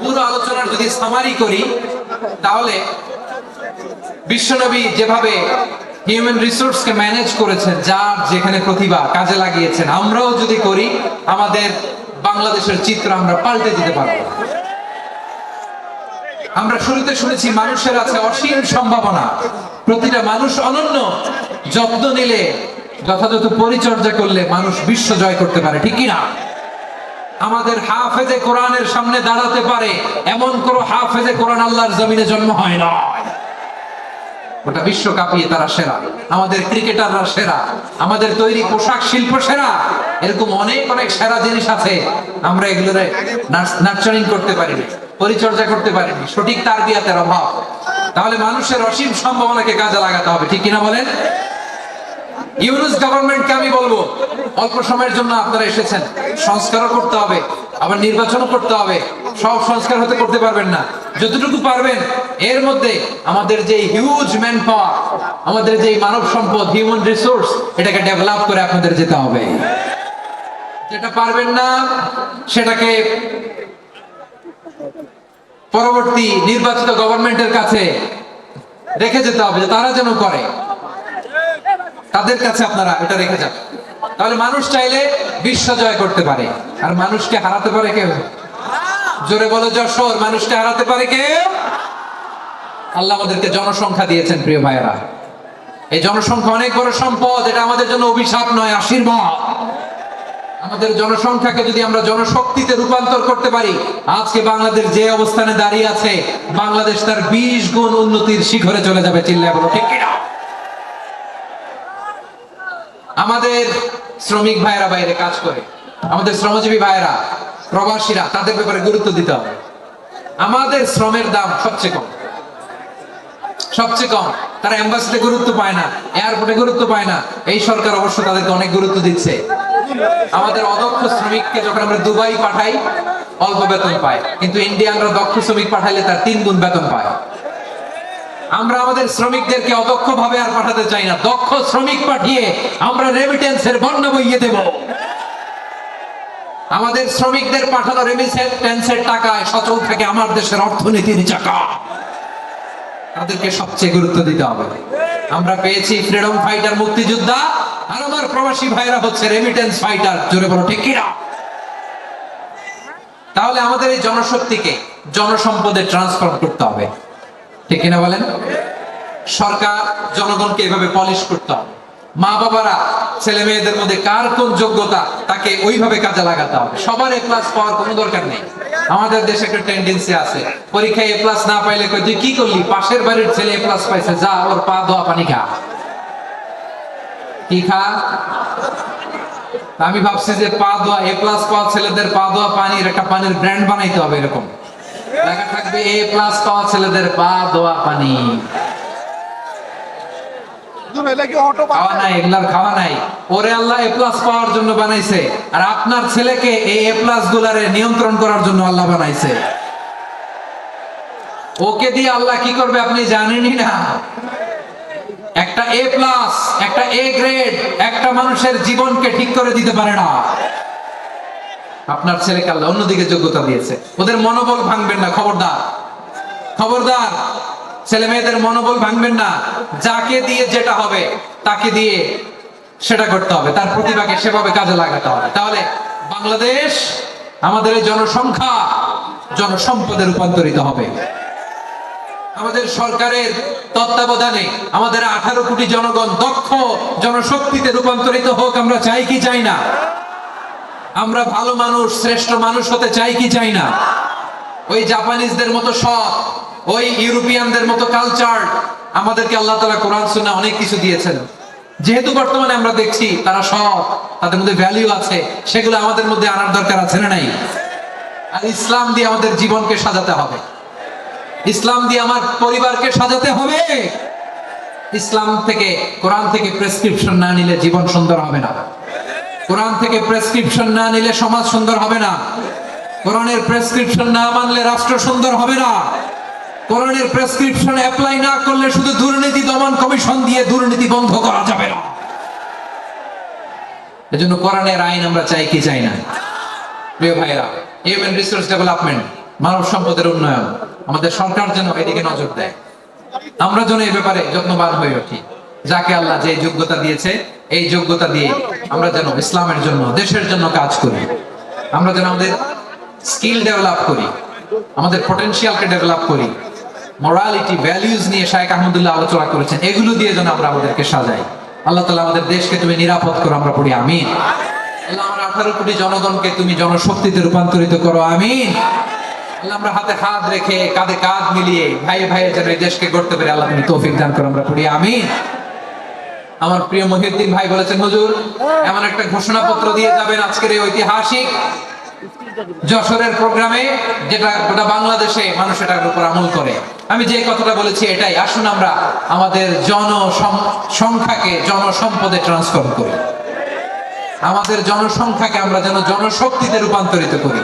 পুরো আলোচনার যদি সামারি করি তাহলে বিশ্বনবী যেভাবে হিউম্যান রিসোর্সকে ম্যানেজ করেছেন, যার যেখানে প্রতিভা কাজে লাগিয়েছেন, আমরাও যদি করি আমাদের বাংলাদেশের চিত্র আমরা পাল্টে দিতে পারবো। আমরা শুরুতে শুনেছি মানুষের আছে অসীম সম্ভাবনা, প্রতিটা মানুষ অনন্য, যত্ন নিলে, যথাযথ পরিচর্যা করলে মানুষ বিশ্ব জয় করতে পারে, ঠিক কিনা? আমাদের হাফেজে কোরআনের সামনে দাঁড়াতে পারে এমন কোন হাফেজে কোরআন আল্লাহর জমিনে জন্ম হয় না। ওটা বিশ্ব কাঁপিয়ে তারা সেরা। আমাদের ক্রিকেটাররা সেরা, আমাদের তৈরি পোশাক শিল্প সেরা। এরকম অনেক অনেক সেরা জিনিস আছে, আমরা এগুলোর নার্চারিং করতে পারিনি, পরিচর্যা করতে পারিনি, সঠিক তারবিয়াতের অভাব। তাহলে মানুষের অসীম সম্ভাবনাকে কাজে লাগাতে হবে, ঠিক কিনা বলেন? ইউনুস গভর্নমেন্টকে আমি বলবো, অল্প সময়ের জন্য আপনারা এসেছেন, সংস্কারও করতে হবে, আবার নির্বাচনও করতে হবে। সব সংস্কার হতে করতে পারবেন না, যতটুকু পারবেন এর মধ্যে আমাদের যে হিউজ ম্যান পাওয়ার, আমাদের যে মানব সম্পদ, হিউম্যান রিসোর্স, এটাকে ডেভেলপ করে আপনাদের যেতে হবে। যেটা পারবেন না সেটাকে পরবর্তী নির্বাচিত গভর্নমেন্টের কাছে রেখে যেতে হবে, যে তারা যেন করে, তাদের কাছে আপনারা এটা রেখে যান। তাহলে মানুষ চাইলে বিশ্ব জয় করতে পারে। আর মানুষকে হারাতে পারে কেউ? জোরে বলো যশোর, মানুষকে হারাতে পারে কেউ? আল্লাহ আমাদেরকে জনসংখ্যা দিয়েছেন প্রিয় ভাইয়েরা। এই জনসংখ্যা অনেক বড় সম্পদ, এটা আমাদের জন্য অভিশাপ নয়, আশীর্বাদ। আমাদের জনসংখ্যাকে যদি আমরা জনশক্তিতে রূপান্তর করতে পারি, আজকে বাংলাদেশ যে অবস্থানে দাঁড়িয়ে আছে, বাংলাদেশ তার 20 গুণ উন্নতির শিখরে চলে যাবে। চিল্লায় বলো ঠিক কিনা? আমাদের শ্রমিক ভাইয়েরা বাইরে কাজ করে, আমাদের শ্রমজীবী ভাইয়েরা, প্রবাসীরা, তাদের ব্যাপারে গুরুত্ব দিতে হবে। আমাদের শ্রমের দাম সবচেয়ে কম, সবচেয়ে কম। তারা এম্বাসিতে গুরুত্ব পায় না, এয়ারপোর্টে গুরুত্ব পায় না। এই সরকার অবশ্য তাদেরকে অনেক গুরুত্ব দিচ্ছে। আমাদের অদক্ষ শ্রমিককে যখন আমরা দুবাই পাঠাই অল্প বেতন পায়, কিন্তু ইন্ডিয়ানরা দক্ষ শ্রমিক পাঠাইলে তার 3 গুণ বেতন পায়। আমরা আমাদের শ্রমিকদেরকে অদক্ষ ভাবে আর পাঠাতে চাই না, দক্ষ শ্রমিক পাঠিয়ে আমরা রেমিটেন্সের বন্যা বইয়ে দেব। আমাদের শ্রমিকদের পাঠানো রেমিটেন্সের টাকায় সচল থাকে আমার দেশের অর্থনীতির চাকা। তাদেরকে সবচেয়ে গুরুত্ব দিতে হবে। আমরা পেয়েছি ফ্রিডম ফাইটার, মুক্তিযোদ্ধা, আর আমার প্রবাসী ভাইরা হচ্ছে রেমিটেন্স ফাইটার। জোরে বলো ঠিক কিনা? তাহলে আমাদের এই জনশক্তিকে জনসম্পদে ট্রান্সফর্ম করতে হবে, ঠিক কিনা বলেন? সরকার জনগণকে এভাবে পলিশ করতে হবে। মা বাবারা ছেলে মেয়েদের মধ্যে কার কোন যোগ্যতা তাকে ওইভাবে কাজে লাগাতে হবে। সবার এ প্লাস পাওয়ার কোনো দরকার নেই। আমাদের দেশে একটা টেন্ডেন্সি আছে, পরীক্ষায় এ প্লাস না পাইলে কই তুই কি করলি, পাশের বাড়ির ছেলে এ প্লাস পাইছে, যা ওর পা ধোয়া পানি খা। কি খা? আমি ভাবছি যে পা ধোয়া, এ প্লাস পাওয়া ছেলেদের পা ধোয়া পানির একটা পানির ব্র্যান্ড বানাইতে হবে, এরকম লেখা থাকবে এ প্লাস পাওয়া ছেলেদের পা ধোয়া পানি। খাওয়া নাই, এগুলার খাওয়া নাই। ওরে আল্লাহ এ প্লাস পাওয়ার জন্য বানাইছে, আর আপনার ছেলেকে এই এ প্লাস গুলারে নিয়ন্ত্রণ করার জন্য আল্লাহ বানাইছে। ওকে দিয়ে আল্লাহ কি করবে আপনি জানেনই না। একটা এ প্লাস, একটা এ গ্রেড একটা মানুষের জীবনকে ঠিক করে দিতে পারে না। আপনার ছেলেকে আল্লাহ অন্যদিকে যোগ্যতা দিয়েছে। ওদের মনোবল ভাঙবেন না, খবরদার, খবরদার। ছেলে মেয়েদের মনোবল ভাঙবেন না। যাকে দিয়ে যেটা হবে তাকে দিয়ে সেটা করতে হবে, তার প্রতিভাকে সেভাবে কাজে লাগাতে হবে। তাহলে বাংলাদেশ, আমাদের এই জনসংখ্যা জনসম্পদে রূপান্তরিত হবে। আমাদের সরকারের তত্ত্বাবধানে আমাদের 18 কোটি জনগণ দক্ষ জনশক্তিতে রূপান্তরিত হোক, আমরা চাই কি চাই না? আমরা ভালো মানুষ, শ্রেষ্ঠ মানুষ হতে চাই কি চাই না? ওই জাপানিজদের মতো সৎ, ওই ইউরোপিয়ানদের মতো কালচার, আমাদেরকে আল্লাহ তাআলা কোরআন সুন্নাহ অনেক কিছু দিয়েছেন। যেহেতু বর্তমানে আমরা দেখছি তারা সৎ, তাদের মধ্যে ভ্যালু আছে, সেগুলো আমাদের মধ্যে আনার দরকার আছে না নাই? আর ইসলাম দিয়ে আমাদের জীবনকে সাজাতে হবে, ইসলাম দিয়ে আমার পরিবারকে সাজাতে হবে। ইসলাম থেকে, কোরআন থেকে প্রেসক্রিপশন না নিলে জীবন সুন্দর হবে না। কোরআন থেকে প্রেসক্রিপশন না নিলে সমাজ সুন্দর হবে না। কোরআনের প্রেসক্রিপশন না মানলে রাষ্ট্র সুন্দর হবে না। কোরআনের প্রেসক্রিপশন অ্যাপ্লাই না করলে শুধু দুর্নীতি দমন কমিশন দিয়ে দুর্নীতি বন্ধ করা যাবে না। এজন্য কোরআনের আইন আমরা চাই কি চাই না? প্রিয় ভাইরা, হিউম্যান রিসোর্স ডেভেলপমেন্ট, মানব সম্পদের উন্নয়ন, আমাদের সরকার যেন এদিকে নজর দেয়। আমরা যেন এই ব্যাপারে যত্নবান হয়ে উঠি। যাকে আল্লাহ যে যোগ্যতা দিয়েছে, এই যোগ্যতা দিয়ে আমরা যেন ইসলামের জন্য, দেশের জন্য কাজ করি। আমরা যেন আমাদের স্কিল ডেভেলপ করি, আমাদের পটেনশিয়ালকে ডেভেলপ করি। মোরালিটি, ভ্যালিউজ নিয়ে শায়েখ আহমদুল্লাহ আলোচনা করেছেন, এগুলো দিয়ে যেন আমরা আমাদেরকে সাজাই। আল্লাহ তাআলা আমাদের দেশকে তুমি নিরাপদ করো, আমরা পড়ি আমিন। আল্লাহ আমার 18 কোটি জনগণকে তুমি জনশক্তিতে রূপান্তরিত করো, আমিন। আল্লাহ আমরা হাতে হাত রেখে, কাঁধে কাঁধ মিলিয়ে ভাই ভাইয়ের যেন এই দেশকে গড়তে পারি, আল্লাহ তুমি তৌফিক দান করো, আমরা পড়ি আমিন। আমার প্রিয় মহিউদ্দিন ভাই বলেছেন, হুজুর এমন একটা ঘোষণাপত্র দিয়ে যাবেন আজকের এই ঐতিহাসিক যশোরের প্রোগ্রামে, যেটা গোটা বাংলাদেশে মানুষ এটার উপর আমল করে। আমি যে কথাটা বলেছি এটাই, আসুন আমরা আমাদের জনসংখ্যাকে জনসম্পদে ট্রান্সফর্ম করি। আমাদের জনসংখ্যাকে আমরা যেন জনশক্তিতে রূপান্তরিত করি।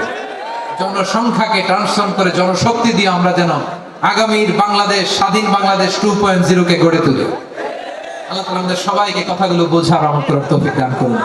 জনসংখ্যাকে ট্রান্সফর্ম করে জনশক্তি দিয়ে আমরা যেন আগামীর বাংলাদেশ, স্বাধীন বাংলাদেশ 2.0 কে গড়ে তুলি। আল্লাহ তাআলা আমাদের সবাইকে কথাগুলো বোঝার আমল করার তৌফিক দান করুন।